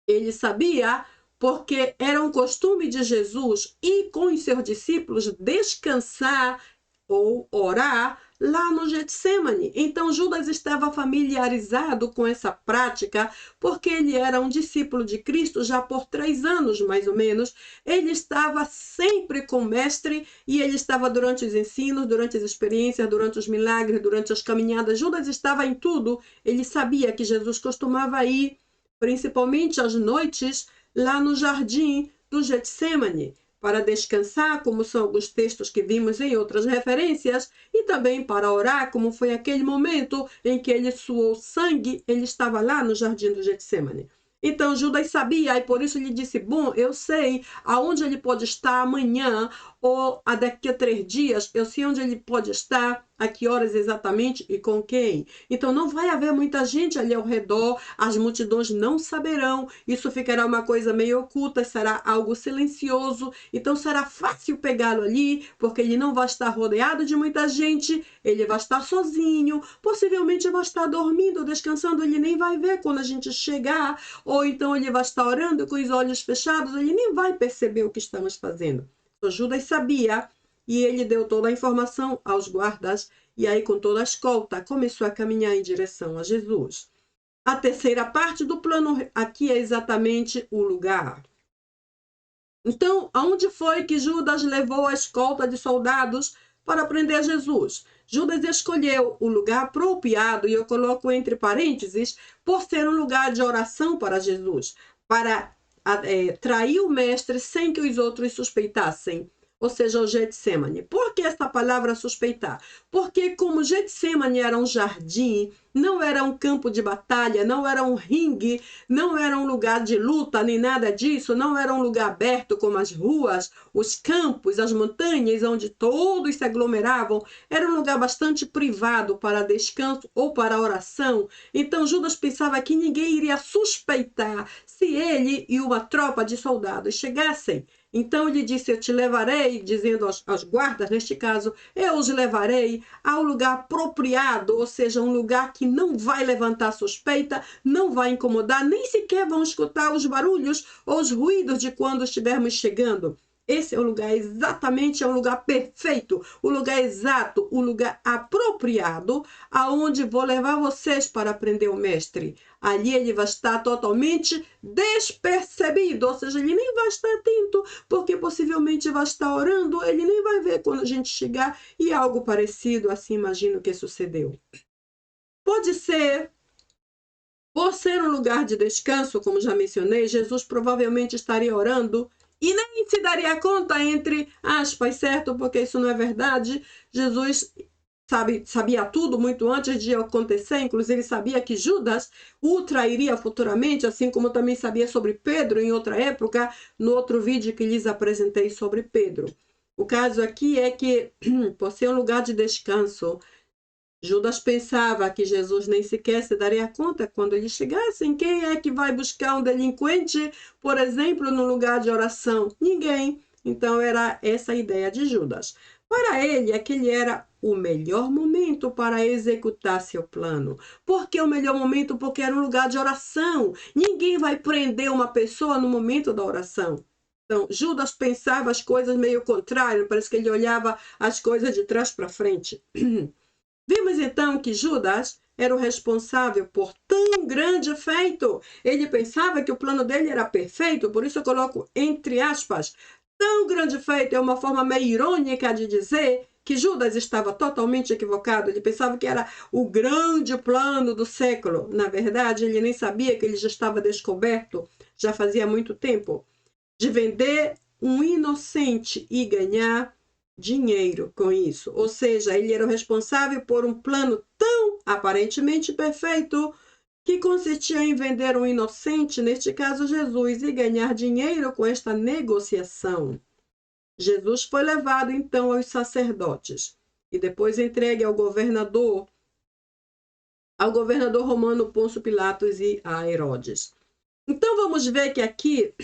Speaker 1: Ele sabia porque era um costume de Jesus ir com os seus discípulos descansar ou orar lá no Getsêmani. Então Judas estava familiarizado com essa prática porque ele era um discípulo de Cristo já por 3 anos, mais ou menos. Ele estava sempre com o mestre e ele estava durante os ensinos, durante as experiências, durante os milagres, durante as caminhadas. Judas estava em tudo. Ele sabia que Jesus costumava ir, principalmente às noites, lá no jardim do Getsêmani, para descansar, como são alguns textos que vimos em outras referências, e também para orar, como foi aquele momento em que ele suou sangue, ele estava lá no jardim do Getsêmani. Então Judas sabia, e por isso ele disse: bom, eu sei aonde ele pode estar amanhã, ou daqui a 3 dias, eu sei onde ele pode estar a que horas exatamente e com quem. Então não vai haver muita gente ali ao redor, as multidões não saberão, isso ficará uma coisa meio oculta, será algo silencioso, então será fácil pegá-lo ali, porque ele não vai estar rodeado de muita gente, ele vai estar sozinho, possivelmente vai estar dormindo, descansando, ele nem vai ver quando a gente chegar, ou então ele vai estar orando com os olhos fechados, ele nem vai perceber o que estamos fazendo. Então Judas sabia, e ele deu toda a informação aos guardas, e aí com toda a escolta começou a caminhar em direção a Jesus. A terceira parte do plano aqui é exatamente o lugar. Então, aonde foi que Judas levou a escolta de soldados para prender Jesus? Judas escolheu o lugar apropriado, e eu coloco entre parênteses, por ser um lugar de oração para Jesus, para trair o mestre sem que os outros suspeitassem, ou seja, o Getsemane. Por que essa palavra suspeitar? Porque como Getsemane era um jardim, não era um campo de batalha, não era um ringue, não era um lugar de luta, nem nada disso, não era um lugar aberto como as ruas, os campos, as montanhas, onde todos se aglomeravam, era um lugar bastante privado para descanso ou para oração. Então Judas pensava que ninguém iria suspeitar se ele e uma tropa de soldados chegassem. Então ele disse, eu te levarei, dizendo aos guardas, neste caso, eu os levarei ao lugar apropriado, ou seja, um lugar que não vai levantar suspeita, não vai incomodar, nem sequer vão escutar os barulhos ou os ruídos de quando estivermos chegando. Esse é o lugar exatamente, é o lugar perfeito, o lugar exato, o lugar apropriado, aonde vou levar vocês para aprender o mestre. Ali ele vai estar totalmente despercebido, ou seja, ele nem vai estar atento, porque possivelmente vai estar orando, ele nem vai ver quando a gente chegar, e algo parecido assim imagino que sucedeu. Pode ser, por ser um lugar de descanso, como já mencionei, Jesus provavelmente estaria orando e nem se daria conta, entre aspas, certo? Porque isso não é verdade. Jesus sabia tudo muito antes de acontecer, inclusive sabia que Judas o trairia futuramente, assim como também sabia sobre Pedro em outra época, no outro vídeo que lhes apresentei sobre Pedro. O caso aqui é que, por ser um lugar de descanso, Judas pensava que Jesus nem sequer se daria conta quando eles chegassem. Quem é que vai buscar um delinquente, por exemplo, no lugar de oração? Ninguém. Então era essa a ideia de Judas. Para ele, aquele era o melhor momento para executar seu plano. Por que o melhor momento? Porque era um lugar de oração. Ninguém vai prender uma pessoa no momento da oração. Então, Judas pensava as coisas meio contrário, parece que ele olhava as coisas de trás para frente. Vimos então que Judas era o responsável por tão grande feito. Ele pensava que o plano dele era perfeito, por isso eu coloco entre aspas. Tão grande feito é uma forma meio irônica de dizer que Judas estava totalmente equivocado. Ele pensava que era o grande plano do século. Na verdade, ele nem sabia que ele já estava descoberto, já fazia muito tempo, de vender um inocente e ganhar dinheiro com isso. Ou seja, ele era o responsável por um plano tão aparentemente perfeito que consistia em vender um inocente, neste caso Jesus, e ganhar dinheiro com esta negociação. Jesus foi levado então aos sacerdotes e depois entregue ao governador romano Pôncio Pilatos e a Herodes. Então vamos ver que aqui,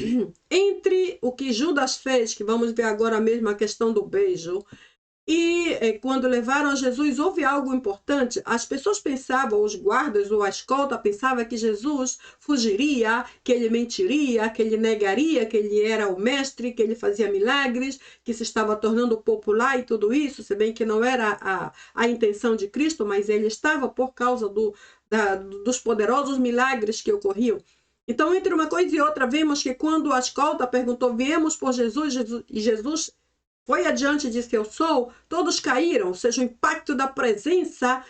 Speaker 1: entre o que Judas fez, que vamos ver agora mesmo a questão do beijo, e quando levaram a Jesus, houve algo importante. As pessoas pensavam, os guardas ou a escolta pensava que Jesus fugiria, que ele mentiria, que ele negaria, que ele era o mestre, que ele fazia milagres, que se estava tornando popular e tudo isso, se bem que não era a intenção de Cristo, mas ele estava por causa dos poderosos milagres que ocorriam. Então, entre uma coisa e outra, vemos que quando a escolta perguntou, viemos por Jesus, e Jesus foi adiante e disse, eu sou, todos caíram, ou seja, o impacto da presença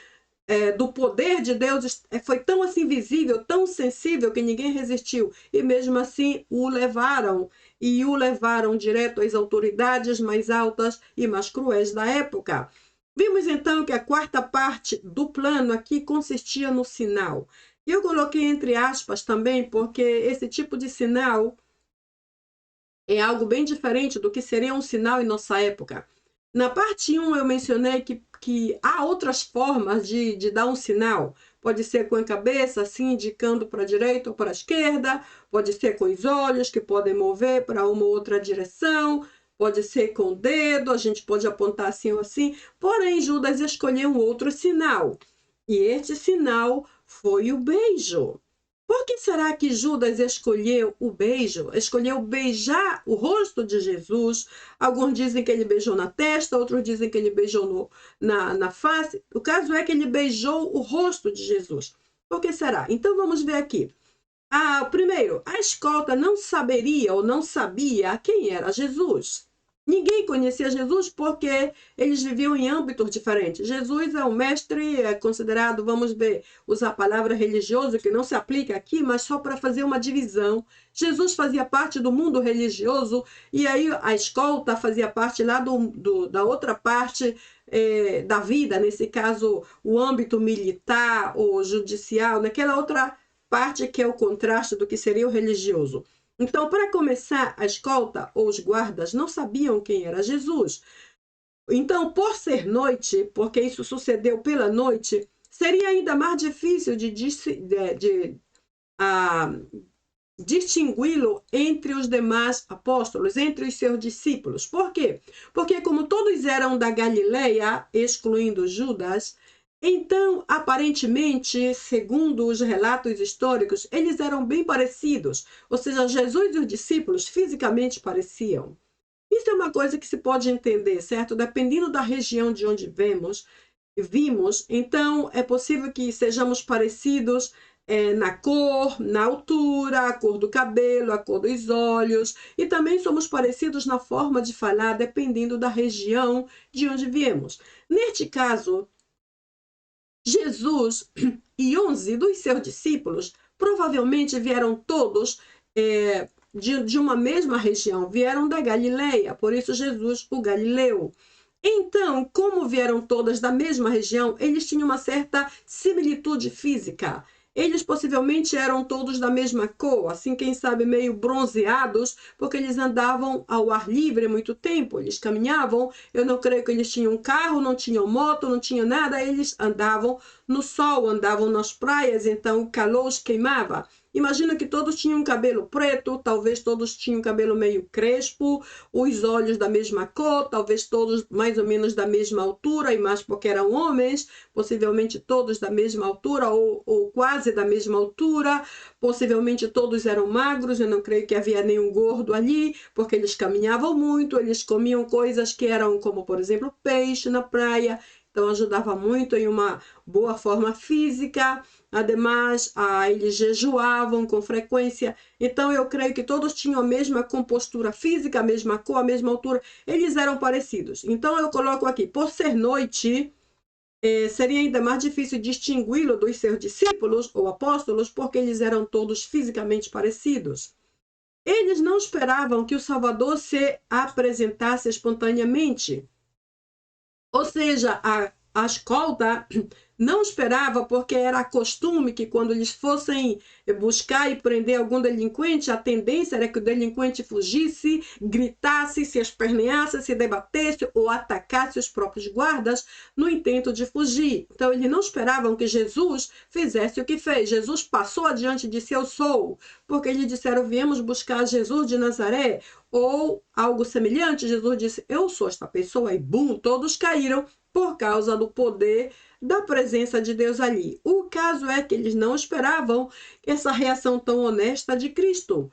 Speaker 1: do poder de Deus foi tão assim visível, tão sensível, que ninguém resistiu. E mesmo assim o levaram, e o levaram direto às autoridades mais altas e mais cruéis da época. Vimos então que a quarta parte do plano aqui consistia no sinal. E eu coloquei entre aspas também, porque esse tipo de sinal é algo bem diferente do que seria um sinal em nossa época. Na parte 1 eu mencionei que há outras formas de dar um sinal. Pode ser com a cabeça, assim, indicando para a direita ou para a esquerda. Pode ser com os olhos, que podem mover para uma ou outra direção. Pode ser com o dedo, a gente pode apontar assim ou assim. Porém, Judas escolheu um outro sinal. E este sinal foi o beijo. Por que será que Judas escolheu o beijo? Escolheu beijar o rosto de Jesus. Alguns dizem que ele beijou na testa, outros dizem que ele beijou na face. O caso é que ele beijou o rosto de Jesus. Por que será? Então vamos ver aqui. Primeiro, a escolta não saberia ou não sabia quem era Jesus. Ninguém conhecia Jesus porque eles viviam em âmbitos diferentes. Jesus é um mestre, é considerado, vamos ver, usar a palavra religioso, que não se aplica aqui, mas só para fazer uma divisão. Jesus fazia parte do mundo religioso e aí a escolta fazia parte lá da outra parte da vida, nesse caso, o âmbito militar ou judicial, naquela outra parte que é o contraste do que seria o religioso. Então, para começar, a escolta ou os guardas não sabiam quem era Jesus. Então, por ser noite, porque isso sucedeu pela noite, seria ainda mais difícil de distingui-lo entre os demais apóstolos, entre os seus discípulos. Por quê? Porque como todos eram da Galileia, excluindo Judas, então, aparentemente, segundo os relatos históricos, eles eram bem parecidos. Ou seja, Jesus e os discípulos fisicamente pareciam. Isso é uma coisa que se pode entender, certo? Dependendo da região de onde vimos, então é possível que sejamos parecidos na cor, na altura, a cor do cabelo, a cor dos olhos, e também somos parecidos na forma de falar, dependendo da região de onde viemos. Neste caso, Jesus e 11 dos seus discípulos provavelmente vieram todos de uma mesma região, vieram da Galileia, por isso Jesus, o Galileu. Então, como vieram todas da mesma região, eles tinham uma certa similitude física. Eles possivelmente eram todos da mesma cor, assim, quem sabe, meio bronzeados, porque eles andavam ao ar livre muito tempo, eles caminhavam. Eu não creio que eles tinham carro, não tinham moto, não tinham nada, eles andavam no sol, andavam nas praias, então o calor os queimava. Imagina que todos tinham cabelo preto, talvez todos tinham cabelo meio crespo, os olhos da mesma cor, talvez todos mais ou menos da mesma altura, e mais porque eram homens, possivelmente todos da mesma altura ou quase da mesma altura, possivelmente todos eram magros, eu não creio que havia nenhum gordo ali, porque eles caminhavam muito, eles comiam coisas que eram como, por exemplo, peixe na praia, então ajudava muito em uma boa forma física. Ademais, eles jejuavam com frequência. Então, eu creio que todos tinham a mesma compostura física, a mesma cor, a mesma altura. Eles eram parecidos. Então, eu coloco aqui, por ser noite, seria ainda mais difícil distingui-lo dos seus discípulos ou apóstolos, porque eles eram todos fisicamente parecidos. Eles não esperavam que o Salvador se apresentasse espontaneamente. Ou seja, a escolta não esperava, porque era costume que quando eles fossem buscar e prender algum delinquente, a tendência era que o delinquente fugisse, gritasse, se esperneasse, se debatesse ou atacasse os próprios guardas no intento de fugir. Então, eles não esperavam que Jesus fizesse o que fez. Jesus passou adiante e disse, eu sou, porque eles disseram, viemos buscar Jesus de Nazaré, ou algo semelhante. Jesus disse, eu sou esta pessoa, e bum, todos caíram por causa do poder da presença de Deus ali. O caso é que eles não esperavam essa reação tão honesta de Cristo.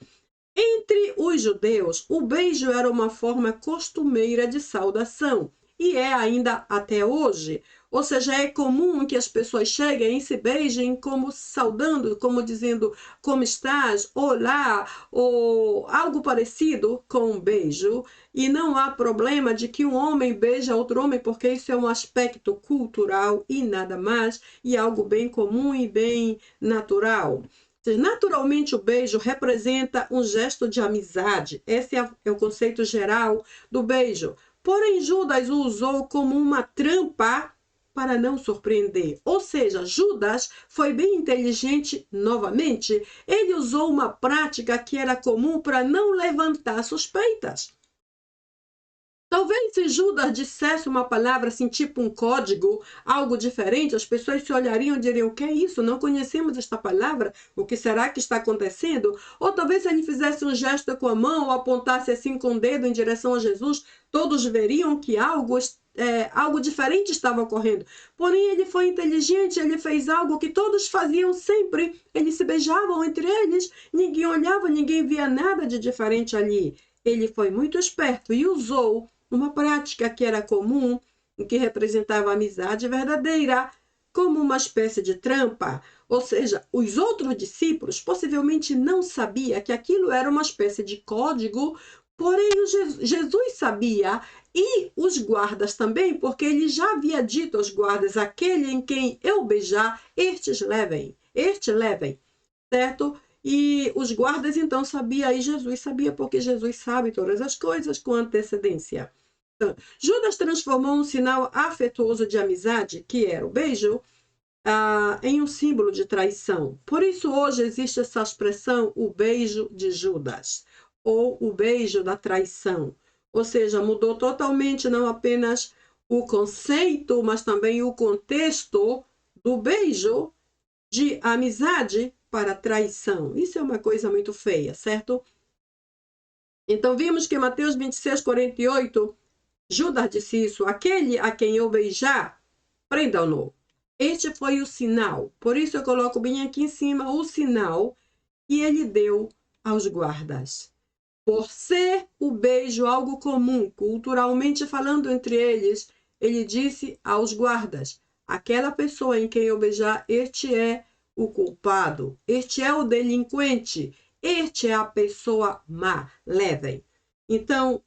Speaker 1: Entre os judeus, o beijo era uma forma costumeira de saudação, e é ainda até hoje. Ou seja, é comum que as pessoas cheguem e se beijem como saudando, como dizendo como estás, olá, ou algo parecido com um beijo. E não há problema de que um homem beija outro homem, porque isso é um aspecto cultural e nada mais, e algo bem comum e bem natural. Naturalmente, o beijo representa um gesto de amizade. Esse é o conceito geral do beijo. Porém, Judas o usou como uma trampa para não surpreender. Ou seja, Judas foi bem inteligente novamente. Ele usou uma prática que era comum para não levantar suspeitas. Talvez se Judas dissesse uma palavra assim, tipo um código, algo diferente, as pessoas se olhariam e diriam: o que é isso? Não conhecemos esta palavra, o que será que está acontecendo? Ou talvez se ele fizesse um gesto com a mão ou apontasse assim com o dedo em direção a Jesus, todos veriam que algo diferente estava ocorrendo. Porém, ele foi inteligente, ele fez algo que todos faziam sempre. Eles se beijavam entre eles, ninguém olhava, ninguém via nada de diferente ali. Ele foi muito esperto e usou uma prática que era comum, que representava a amizade verdadeira, como uma espécie de trampa. Ou seja, os outros discípulos possivelmente não sabiam que aquilo era uma espécie de código, porém Jesus sabia, e os guardas também, porque ele já havia dito aos guardas: aquele em quem eu beijar, este levem, certo? E os guardas então sabiam, e Jesus sabia, porque Jesus sabe todas as coisas com antecedência. Então, Judas transformou um sinal afetuoso de amizade, que era o beijo, em um símbolo de traição. Por isso, hoje existe essa expressão, o beijo de Judas, ou o beijo da traição. Ou seja, mudou totalmente não apenas o conceito, mas também o contexto do beijo de amizade para traição. Isso é uma coisa muito feia, certo? Então, vimos que Mateus 26, 48, Judas disse isso: aquele a quem eu beijar, prendam-no. Este foi o sinal. Por isso eu coloco bem aqui em cima o sinal que ele deu aos guardas. Por ser o beijo algo comum, culturalmente falando entre eles, ele disse aos guardas: aquela pessoa em quem eu beijar, este é o culpado, este é o delinquente, este é a pessoa má, levem. Então,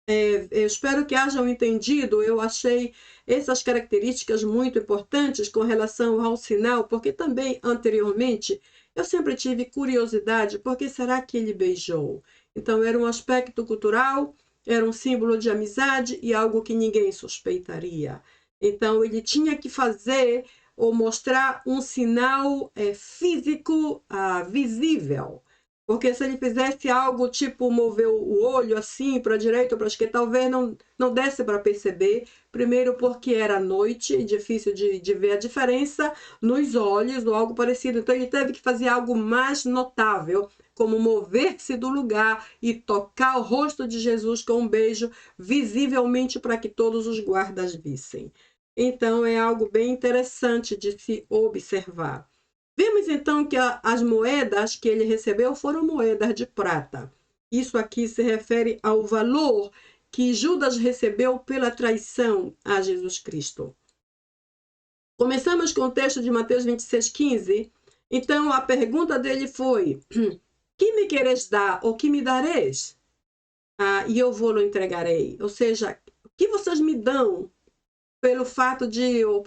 Speaker 1: eu espero que hajam entendido. Eu achei essas características muito importantes com relação ao sinal, porque também anteriormente eu sempre tive curiosidade: por que será que ele beijou? Então era um aspecto cultural, era um símbolo de amizade e algo que ninguém suspeitaria. Então ele tinha que fazer ou mostrar um sinal físico visível. Porque se ele fizesse algo tipo mover o olho assim para a direita ou para a esquerda, talvez não desse para perceber. Primeiro porque era noite, difícil de ver a diferença nos olhos ou algo parecido. Então ele teve que fazer algo mais notável, como mover-se do lugar e tocar o rosto de Jesus com um beijo, visivelmente para que todos os guardas vissem. Então é algo bem interessante de se observar. Vimos então que as moedas que ele recebeu foram moedas de prata. Isso aqui se refere ao valor que Judas recebeu pela traição a Jesus Cristo. Começamos com o texto de Mateus 26:15. Então a pergunta dele foi: que me queres dar ou que me dareis? E eu vou-lo entregarei. Ou seja, o que vocês me dão pelo fato de, ou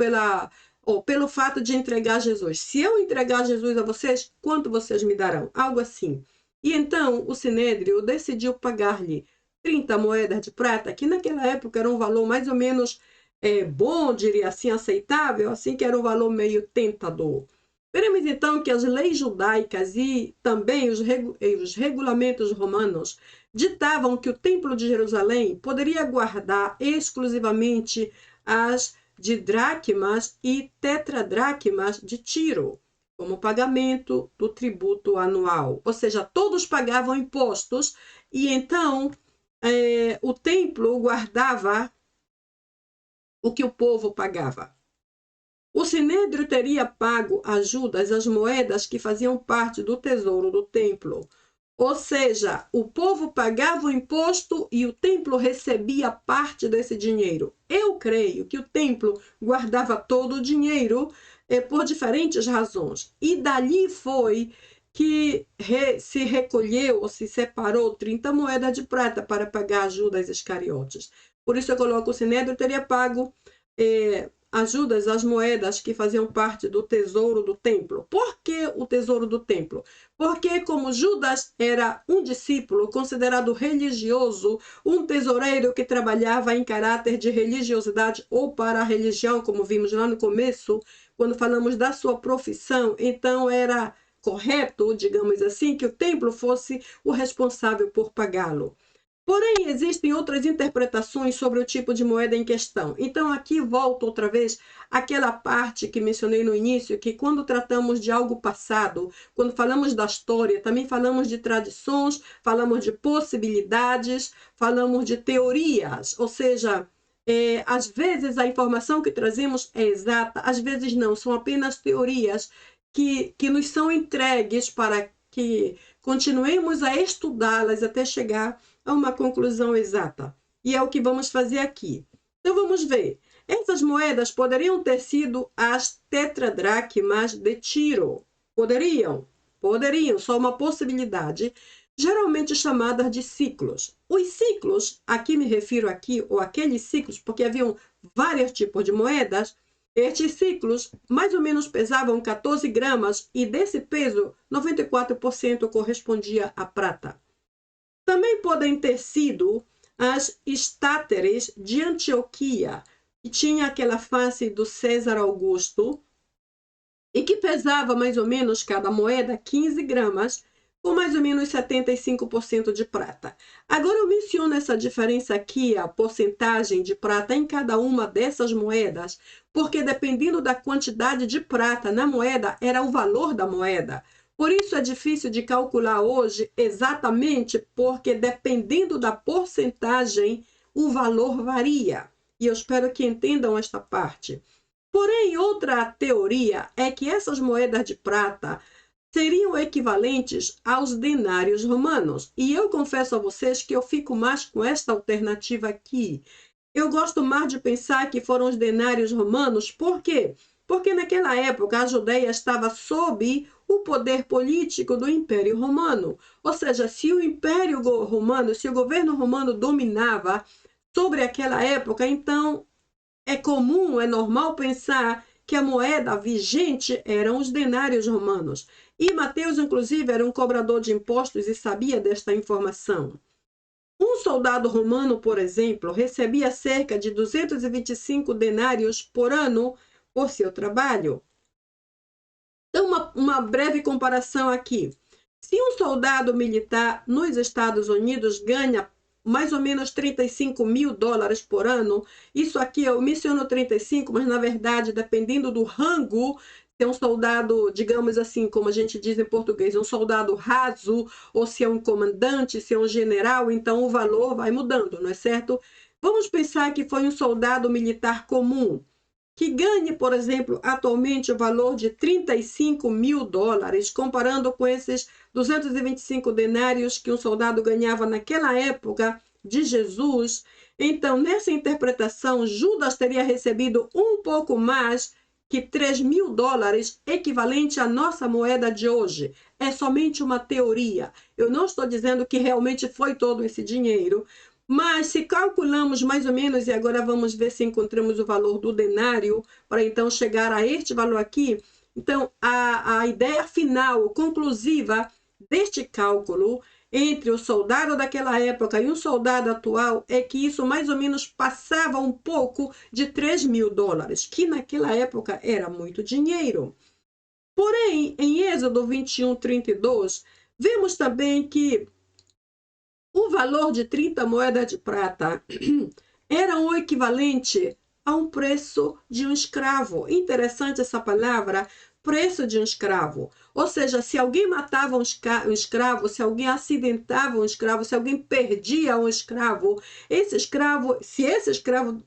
Speaker 1: pelo fato de entregar Jesus. Se eu entregar Jesus a vocês, quanto vocês me darão? Algo assim. E então o Sinédrio decidiu pagar-lhe 30 moedas de prata, que naquela época era um valor mais ou menos bom, diria assim, aceitável, assim que era um valor meio tentador. Veremos então que as leis judaicas e também os regulamentos romanos ditavam que o Templo de Jerusalém poderia guardar exclusivamente as de dracmas e tetradracmas de Tiro, como pagamento do tributo anual. Ou seja, todos pagavam impostos e então o templo guardava o que o povo pagava. O Sinédrio teria pago a Judas as moedas que faziam parte do tesouro do templo. Ou seja, o povo pagava o imposto e o templo recebia parte desse dinheiro. Eu creio que o templo guardava todo o dinheiro por diferentes razões. E dali foi que se recolheu ou se separou 30 moedas de prata para pagar Judas Iscariotes. Por isso eu coloco: o Sinédrio teria pago a Judas as moedas que faziam parte do tesouro do templo. Por que o tesouro do templo? Porque como Judas era um discípulo considerado religioso, um tesoureiro que trabalhava em caráter de religiosidade ou para a religião, como vimos lá no começo, quando falamos da sua profissão, então era correto, digamos assim, que o templo fosse o responsável por pagá-lo. Porém, existem outras interpretações sobre o tipo de moeda em questão. Então, aqui volto outra vez àquela parte que mencionei no início, que quando tratamos de algo passado, quando falamos da história, também falamos de tradições, falamos de possibilidades, falamos de teorias, ou seja, às vezes a informação que trazemos é exata, às vezes não, são apenas teorias que nos são entregues para que continuemos a estudá-las até chegar a uma conclusão exata. E é o que vamos fazer aqui. Então vamos ver. Essas moedas poderiam ter sido as tetradracmas de Tiro. Poderiam, só uma possibilidade, geralmente chamadas de ciclos. Os ciclos, aqui me refiro ou aqueles ciclos, porque haviam vários tipos de moedas. Estes ciclos mais ou menos pesavam 14 gramas e desse peso, 94% correspondia à prata. Também podem ter sido as estáteres de Antioquia, que tinha aquela face do César Augusto e que pesava mais ou menos cada moeda 15 gramas, com mais ou menos 75% de prata. Agora eu menciono essa diferença aqui, a porcentagem de prata em cada uma dessas moedas, porque dependendo da quantidade de prata na moeda, era o valor da moeda. Por isso é difícil de calcular hoje exatamente, porque dependendo da porcentagem, o valor varia. E eu espero que entendam esta parte. Porém, outra teoria é que essas moedas de prata seriam equivalentes aos denários romanos. E eu confesso a vocês que eu fico mais com esta alternativa aqui. Eu gosto mais de pensar que foram os denários romanos. Por quê? Porque naquela época a Judéia estava sob o poder político do Império Romano. Ou seja, se o Império Romano, se o governo romano dominava sobre aquela época, então é comum, é normal pensar que a moeda vigente eram os denários romanos. E Mateus, inclusive, era um cobrador de impostos e sabia desta informação. Um soldado romano, por exemplo, recebia cerca de 225 denários por ano por seu trabalho. Então, uma breve comparação aqui. Se um soldado militar nos Estados Unidos ganha mais ou menos 35 mil dólares por ano, isso aqui eu menciono 35, mas na verdade, dependendo do rango, se é um soldado, digamos assim, como a gente diz em português, um soldado raso, ou se é um comandante, se é um general, então o valor vai mudando, não é certo? Vamos pensar que foi um soldado militar comum, que ganhe, por exemplo, atualmente o valor de 35 mil dólares, comparando com esses 225 denários que um soldado ganhava naquela época de Jesus. Então, nessa interpretação, Judas teria recebido um pouco mais que 3 mil dólares, equivalente à nossa moeda de hoje. É somente uma teoria. Eu não estou dizendo que realmente foi todo esse dinheiro, mas se calculamos mais ou menos, e agora vamos ver se encontramos o valor do denário, para então chegar a este valor aqui. Então, a ideia final, conclusiva deste cálculo entre o soldado daquela época e um soldado atual é que isso mais ou menos passava um pouco de 3 mil dólares, que naquela época era muito dinheiro. Porém, em Êxodo 21, 32, vemos também que o valor de 30 moedas de prata era o equivalente a um preço de um escravo. Interessante essa palavra, preço de um escravo. Ou seja, se alguém matava um escravo, se alguém acidentava um escravo, se alguém perdia um escravo, se esse escravo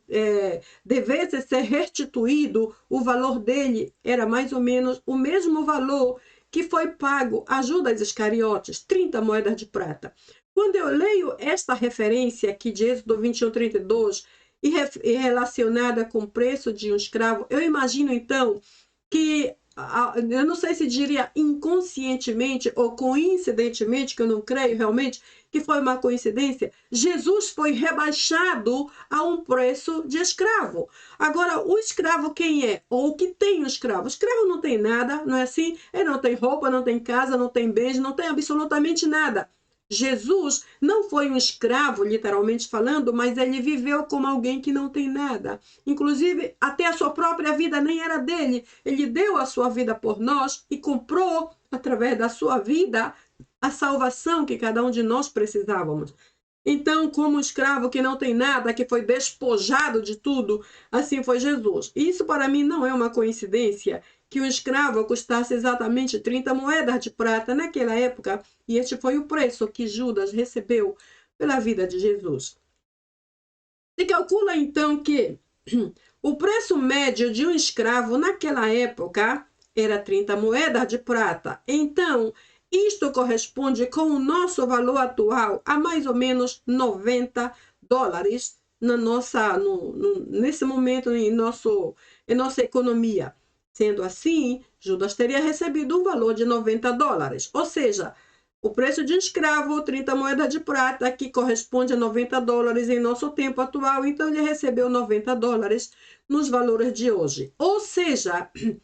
Speaker 1: devesse ser restituído, o valor dele era mais ou menos o mesmo valor que foi pago a Judas Iscariotes, 30 moedas de prata. Quando eu leio esta referência aqui de Êxodo 21, 32, e relacionada com o preço de um escravo, eu imagino então que, eu não sei se diria inconscientemente ou coincidentemente, que eu não creio realmente que foi uma coincidência, Jesus foi rebaixado a um preço de escravo. Agora, o escravo quem é? Ou o que tem o escravo? O escravo não tem nada, não é assim? Ele não tem roupa, não tem casa, não tem bens, não tem absolutamente nada. Jesus não foi um escravo, literalmente falando, mas ele viveu como alguém que não tem nada. Inclusive, até a sua própria vida nem era dele. Ele deu a sua vida por nós e comprou, através da sua vida, a salvação que cada um de nós precisávamos. Então, como um escravo que não tem nada, que foi despojado de tudo, assim foi Jesus. Isso para mim não é uma coincidência que um escravo custasse exatamente 30 moedas de prata naquela época, e este foi o preço que Judas recebeu pela vida de Jesus. Se calcula então que o preço médio de um escravo naquela época era 30 moedas de prata. Então, isto corresponde com o nosso valor atual a mais ou menos 90 dólares nesse momento em nossa economia. Sendo assim, Judas teria recebido um valor de 90 dólares. Ou seja, o preço de um escravo, 30 moedas de prata, que corresponde a 90 dólares em nosso tempo atual. Então, ele recebeu 90 dólares nos valores de hoje. Ou seja, se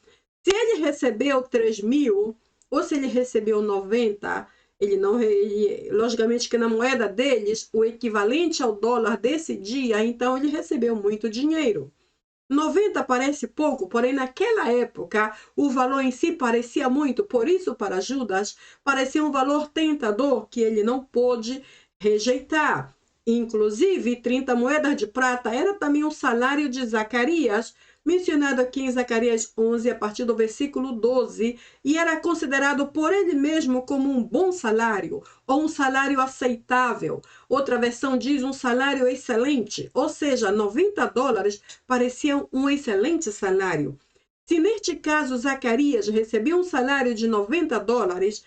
Speaker 1: ele recebeu 3.000, ou se ele recebeu 90, logicamente que na moeda deles, o equivalente ao dólar desse dia, então ele recebeu muito dinheiro. 90 parece pouco, porém naquela época o valor em si parecia muito, por isso para Judas parecia um valor tentador que ele não pôde rejeitar. Inclusive, 30 moedas de prata era também um salário de Zacarias, mencionado aqui em Zacarias 11, a partir do versículo 12, e era considerado por ele mesmo como um bom salário, ou um salário aceitável. Outra versão diz um salário excelente, ou seja, 90 dólares parecia um excelente salário. Se neste caso Zacarias recebia um salário de 90 dólares,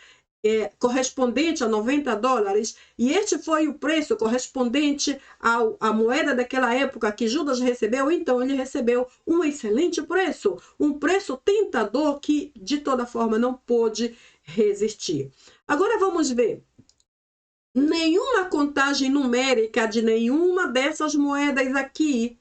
Speaker 1: correspondente a 90 dólares, e este foi o preço correspondente à moeda daquela época que Judas recebeu, então ele recebeu um excelente preço, um preço tentador que de toda forma não pôde resistir. Agora vamos ver. Nenhuma contagem numérica de nenhuma dessas moedas aqui,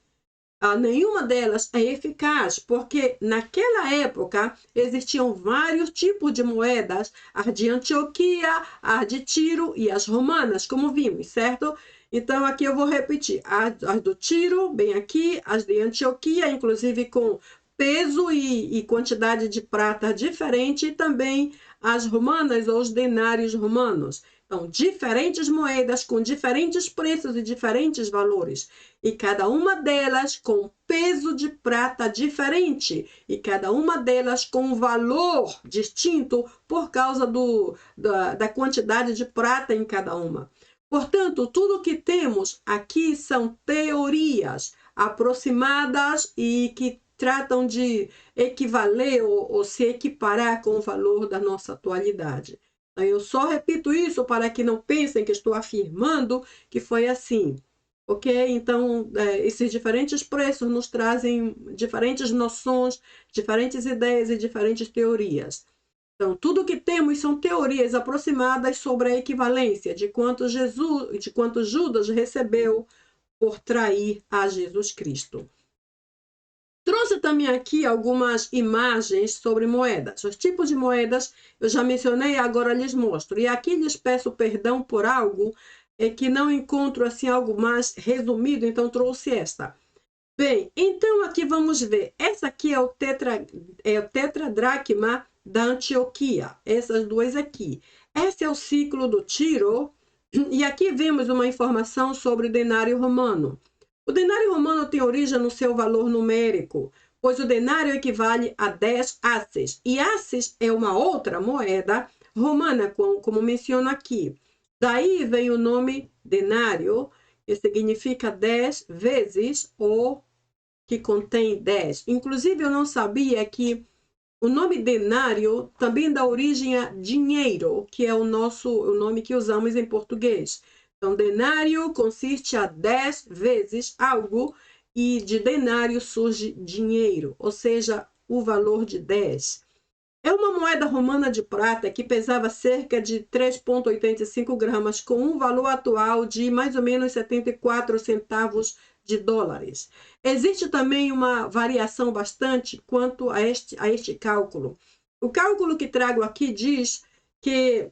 Speaker 1: nenhuma delas é eficaz, porque naquela época existiam vários tipos de moedas, as de Antioquia, as de Tiro e as romanas, como vimos, certo? Então aqui eu vou repetir, as do Tiro, bem aqui, as de Antioquia, inclusive com peso e quantidade de prata diferente, e também as romanas ou os denários romanos. Então, diferentes moedas com diferentes preços e diferentes valores, e cada uma delas com peso de prata diferente, e cada uma delas com um valor distinto por causa da quantidade de prata em cada uma. Portanto, tudo que temos aqui são teorias aproximadas e que tratam de equivaler ou se equiparar com o valor da nossa atualidade. Eu só repito isso para que não pensem que estou afirmando que foi assim, ok? Então, esses diferentes preços nos trazem diferentes noções, diferentes ideias e diferentes teorias. Então, tudo que temos são teorias aproximadas sobre a equivalência de quanto Judas recebeu por trair a Jesus Cristo. Trouxe também aqui algumas imagens sobre moedas. Os tipos de moedas eu já mencionei, agora lhes mostro. E aqui lhes peço perdão por algo que não encontro assim algo mais resumido, então trouxe esta. Bem, então aqui vamos ver. Essa aqui é o tetradracma da Antioquia. Essas duas aqui. Esse é o ciclo do Tiro. E aqui vemos uma informação sobre o denário romano. O denário romano tem origem no seu valor numérico, pois o denário equivale a 10 asses. E asses é uma outra moeda romana, como menciono aqui. Daí vem o nome denário, que significa 10 vezes, ou que contém 10. Inclusive, eu não sabia que o nome denário também dá origem a dinheiro, que é o nome que usamos em português. Então, denário consiste a 10 vezes algo, e de denário surge dinheiro, ou seja, o valor de 10. É uma moeda romana de prata que pesava cerca de 3,85 gramas, com um valor atual de mais ou menos 74 centavos de dólares. Existe também uma variação bastante quanto a este cálculo. O cálculo que trago aqui diz que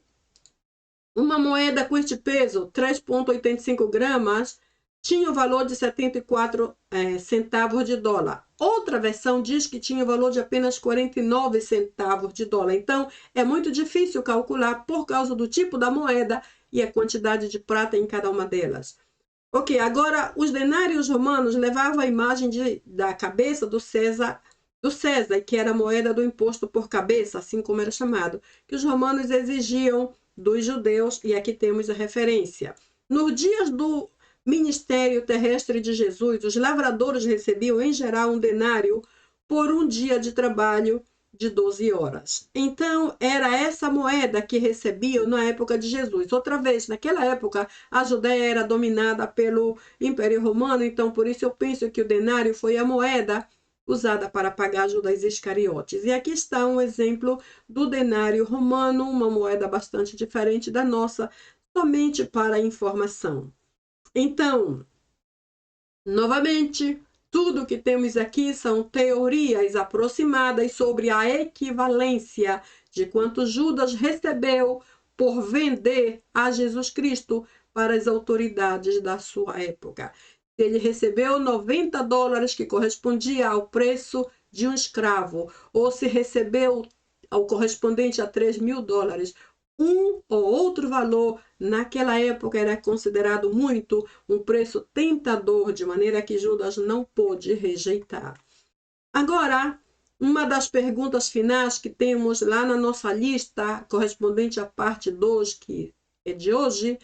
Speaker 1: uma moeda com este peso, 3,85 gramas, tinha o valor de 74 centavos de dólar. Outra versão diz que tinha o valor de apenas 49 centavos de dólar. Então, é muito difícil calcular por causa do tipo da moeda e a quantidade de prata em cada uma delas. Ok, agora os denários romanos levavam a imagem da cabeça do César, que era a moeda do imposto por cabeça, assim como era chamado, que os romanos exigiam dos judeus, e aqui temos a referência. Nos dias do ministério terrestre de Jesus, os lavradores recebiam, em geral, um denário por um dia de trabalho de 12 horas. Então, era essa moeda que recebiam na época de Jesus. Outra vez, naquela época, a Judéia era dominada pelo Império Romano, então, por isso eu penso que o denário foi a moeda usada para pagar Judas Iscariotes. E aqui está um exemplo do denário romano, uma moeda bastante diferente da nossa, somente para informação. Então, novamente, tudo que temos aqui são teorias aproximadas sobre a equivalência de quanto Judas recebeu por vender a Jesus Cristo para as autoridades da sua época. Ele recebeu 90 dólares, que correspondia ao preço de um escravo, ou se recebeu o correspondente a 3.000 dólares, um ou outro valor, naquela época era considerado muito um preço tentador, de maneira que Judas não pôde rejeitar. Agora, uma das perguntas finais que temos lá na nossa lista, correspondente à parte 2, que é de hoje,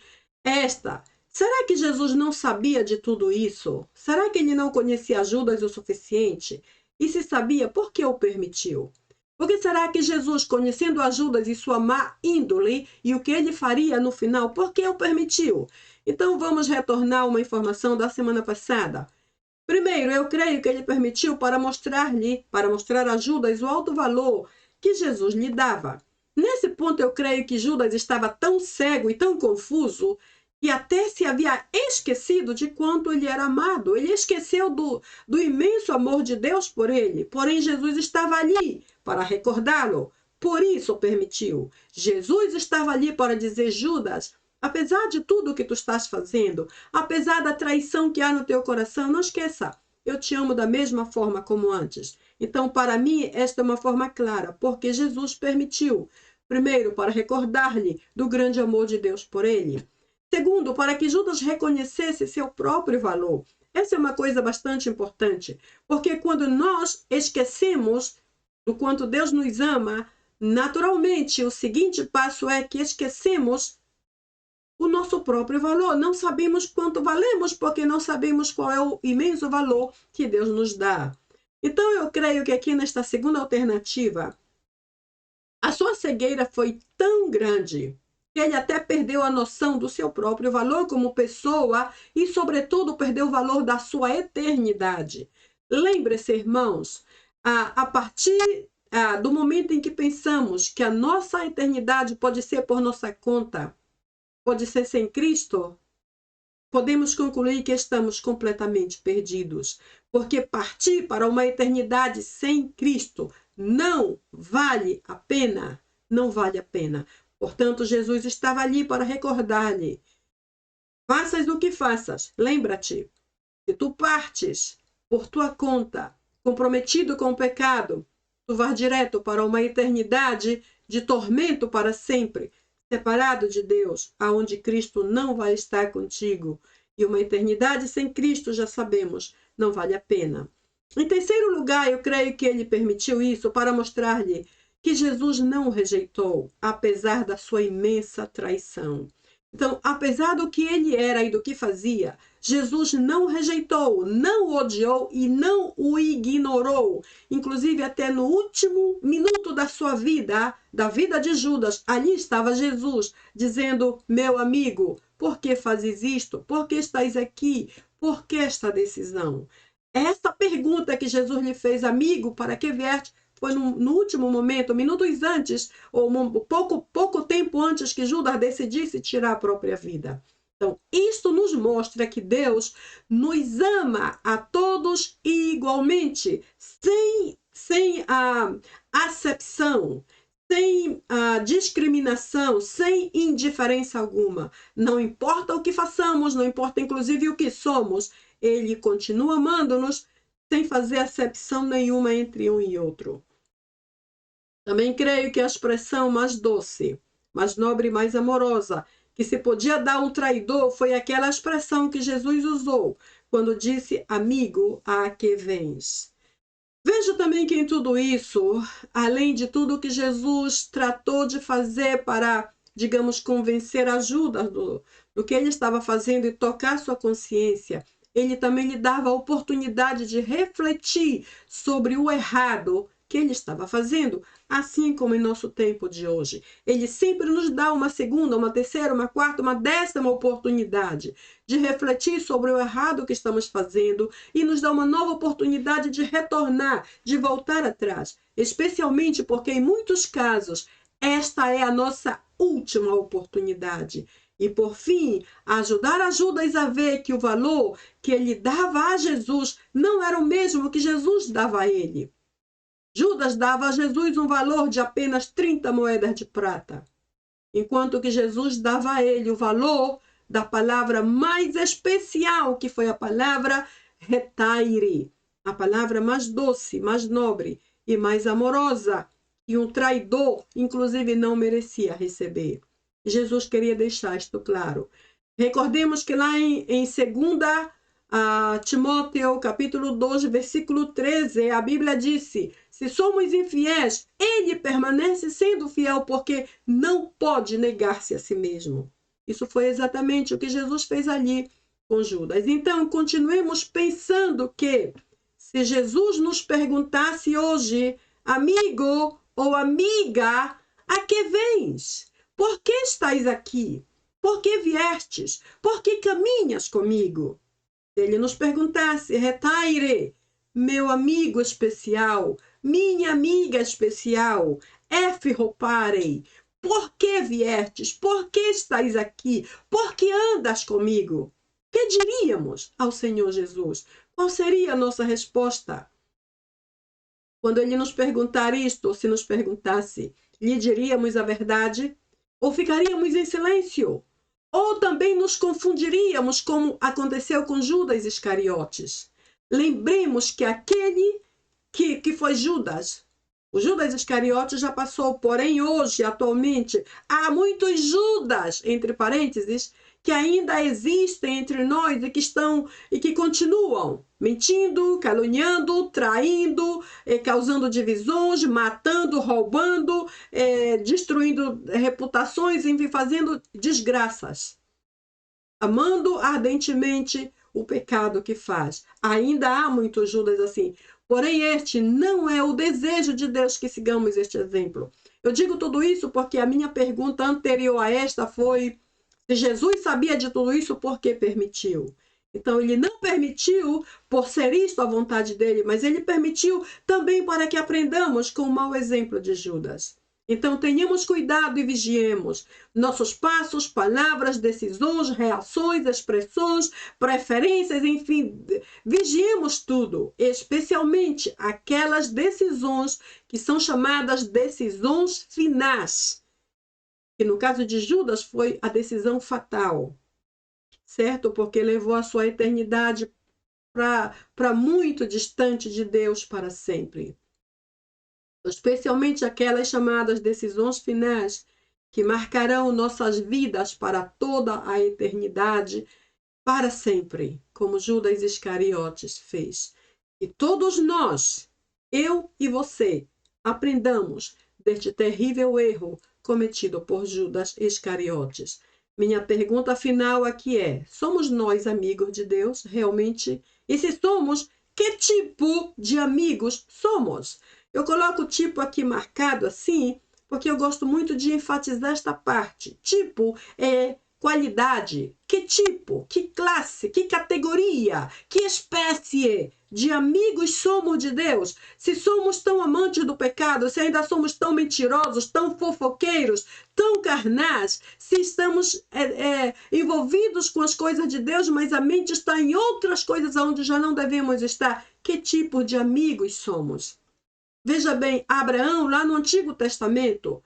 Speaker 1: é esta. Será que Jesus não sabia de tudo isso? Será que ele não conhecia Judas o suficiente? E se sabia, por que o permitiu? Porque será que Jesus, conhecendo a Judas e sua má índole e o que ele faria no final, por que o permitiu? Então vamos retornar uma informação da semana passada. Primeiro, eu creio que ele permitiu para mostrar a Judas o alto valor que Jesus lhe dava. Nesse ponto, eu creio que Judas estava tão cego e tão confuso que até se havia esquecido de quanto ele era amado. Ele esqueceu do imenso amor de Deus por ele. Porém, Jesus estava ali para recordá-lo. Por isso o permitiu. Jesus estava ali para dizer: Judas, apesar de tudo que tu estás fazendo, apesar da traição que há no teu coração, não esqueça, eu te amo da mesma forma como antes. Então, para mim, esta é uma forma clara, porque Jesus permitiu. Primeiro, para recordar-lhe do grande amor de Deus por ele. Segundo, para que Judas reconhecesse seu próprio valor. Essa é uma coisa bastante importante, porque quando nós esquecemos do quanto Deus nos ama, naturalmente o seguinte passo é que esquecemos o nosso próprio valor. Não sabemos quanto valemos, porque não sabemos qual é o imenso valor que Deus nos dá. Então, eu creio que aqui nesta segunda alternativa, a sua cegueira foi tão grande que ele até perdeu a noção do seu próprio valor como pessoa e, sobretudo, perdeu o valor da sua eternidade. Lembre-se, irmãos, a partir do momento em que pensamos que a nossa eternidade pode ser por nossa conta, pode ser sem Cristo, podemos concluir que estamos completamente perdidos, porque partir para uma eternidade sem Cristo não vale a pena, não vale a pena. Portanto, Jesus estava ali para recordar-lhe: faças o que faças, lembra-te, se tu partes por tua conta, comprometido com o pecado, tu vais direto para uma eternidade de tormento para sempre, separado de Deus, aonde Cristo não vai estar contigo. E uma eternidade sem Cristo, já sabemos, não vale a pena. Em terceiro lugar, eu creio que ele permitiu isso para mostrar-lhe que Jesus não o rejeitou, apesar da sua imensa traição. Então, apesar do que ele era e do que fazia, Jesus não o rejeitou, não o odiou e não o ignorou. Inclusive, até no último minuto da sua vida, da vida de Judas, ali estava Jesus, dizendo: meu amigo, por que fazes isto? Por que estás aqui? Por que esta decisão? Essa pergunta que Jesus lhe fez: amigo, para que vieste? Foi no último momento, minutos antes, ou pouco tempo antes que Judas decidisse tirar a própria vida. Então, isto nos mostra que Deus nos ama a todos igualmente, sem acepção, sem discriminação, sem indiferença alguma. Não importa o que façamos, não importa inclusive o que somos, ele continua amando-nos sem fazer acepção nenhuma entre um e outro. Também creio que a expressão mais doce, mais nobre e mais amorosa que se podia dar a um traidor foi aquela expressão que Jesus usou quando disse: amigo, a que vens? Vejo também que em tudo isso, além de tudo que Jesus tratou de fazer para, digamos, convencer a Judas do que ele estava fazendo e tocar sua consciência, ele também lhe dava a oportunidade de refletir sobre o errado que ele estava fazendo, assim como em nosso tempo de hoje. Ele sempre nos dá uma segunda, uma terceira, uma quarta, uma 10ª oportunidade de refletir sobre o errado que estamos fazendo e nos dá uma nova oportunidade de retornar, de voltar atrás, especialmente porque em muitos casos esta é a nossa última oportunidade. E por fim, ajudar a Judas a ver que o valor que ele dava a Jesus não era o mesmo que Jesus dava a ele. Judas dava a Jesus um valor de apenas 30 moedas de prata, enquanto que Jesus dava a ele o valor da palavra mais especial, que foi a palavra retaire, a palavra mais doce, mais nobre e mais amorosa, que um traidor, inclusive, não merecia receber. Jesus queria deixar isto claro. Recordemos que lá em 2 Timóteo, capítulo 2, versículo 13, a Bíblia disse: se somos infiéis, ele permanece sendo fiel, porque não pode negar-se a si mesmo. Isso foi exatamente o que Jesus fez ali com Judas. Então, continuemos pensando que, se Jesus nos perguntasse hoje, amigo ou amiga, a que vens? Por que estás aqui? Por que viestes? Por que caminhas comigo? Se ele nos perguntasse, retaire, meu amigo especial, minha amiga especial, rouparei, por que viestes? Por que estáis aqui? Por que andas comigo? Que diríamos ao Senhor Jesus? Qual seria a nossa resposta? Quando ele nos perguntar isto, ou se nos perguntasse, lhe diríamos a verdade? Ou ficaríamos em silêncio? Ou também nos confundiríamos, como aconteceu com Judas Iscariotes? Lembremos que aquele que foi Judas, o Judas Iscariotes já passou, porém hoje, atualmente, há muitos Judas, entre parênteses, que ainda existem entre nós e que estão e que continuam mentindo, caluniando, traindo, causando divisões, matando, roubando, destruindo reputações, enfim, fazendo desgraças, amando ardentemente o pecado que faz. Ainda há muitos Judas assim. Porém, este não é o desejo de Deus que sigamos este exemplo. Eu digo tudo isso porque a minha pergunta anterior a esta foi: se Jesus sabia de tudo isso, por que permitiu? Então, ele não permitiu por ser isto a vontade dele, mas ele permitiu também para que aprendamos com o mau exemplo de Judas. Então, tenhamos cuidado e vigiemos nossos passos, palavras, decisões, reações, expressões, preferências, enfim, vigiemos tudo, especialmente aquelas decisões que são chamadas decisões finais, que no caso de Judas foi a decisão fatal, certo? Porque levou a sua eternidade para muito distante de Deus para sempre. Especialmente aquelas chamadas decisões finais, que marcarão nossas vidas para toda a eternidade, para sempre, como Judas Iscariotes fez. E todos nós, eu e você, aprendamos deste terrível erro cometido por Judas Iscariotes. Minha pergunta final aqui é: somos nós amigos de Deus realmente? E se somos, que tipo de amigos somos? Eu coloco o tipo aqui marcado assim, porque eu gosto muito de enfatizar esta parte. Tipo é qualidade. Que tipo, que classe, que categoria, que espécie de amigos somos de Deus? Se somos tão amantes do pecado, se ainda somos tão mentirosos, tão fofoqueiros, tão carnais, se estamos envolvidos com as coisas de Deus, mas a mente está em outras coisas onde já não devemos estar, que tipo de amigos somos? Veja bem, Abraão, lá no Antigo Testamento,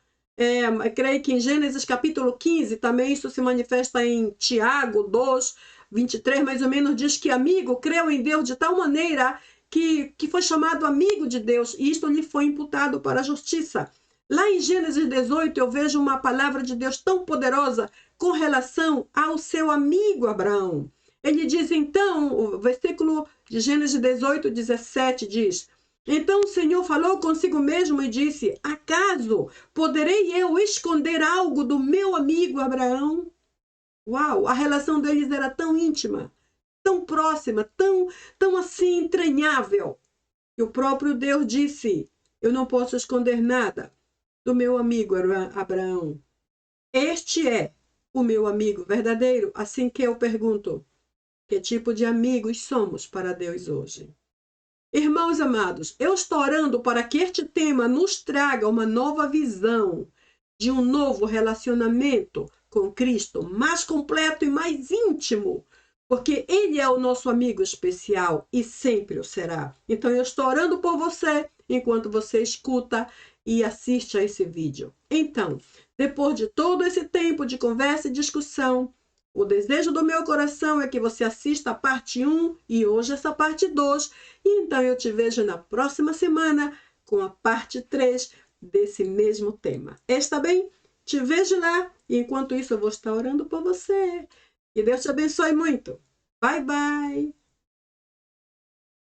Speaker 1: creio que em Gênesis capítulo 15, também isso se manifesta em Tiago 2, 23, mais ou menos, diz que amigo creu em Deus de tal maneira que foi chamado amigo de Deus, e isto lhe foi imputado para a justiça. Lá em Gênesis 18, eu vejo uma palavra de Deus tão poderosa com relação ao seu amigo Abraão. Ele diz então, o versículo de Gênesis 18, 17 diz: então o Senhor falou consigo mesmo e disse: acaso poderei eu esconder algo do meu amigo Abraão? Uau, a relação deles era tão íntima, tão próxima, tão assim entranhável. E o próprio Deus disse: eu não posso esconder nada do meu amigo Abraão. Este é o meu amigo verdadeiro. Assim que eu pergunto: que tipo de amigos somos para Deus hoje? Irmãos amados, eu estou orando para que este tema nos traga uma nova visão de um novo relacionamento com Cristo, mais completo e mais íntimo, porque Ele é o nosso amigo especial e sempre o será. Então eu estou orando por você enquanto você escuta e assiste a esse vídeo. Então, depois de todo esse tempo de conversa e discussão, o desejo do meu coração é que você assista a parte 1 e hoje essa parte 2. E então eu te vejo na próxima semana com a parte 3 desse mesmo tema. Está bem? Te vejo lá. E enquanto isso eu vou estar orando por você. Que Deus te abençoe muito. Bye, bye.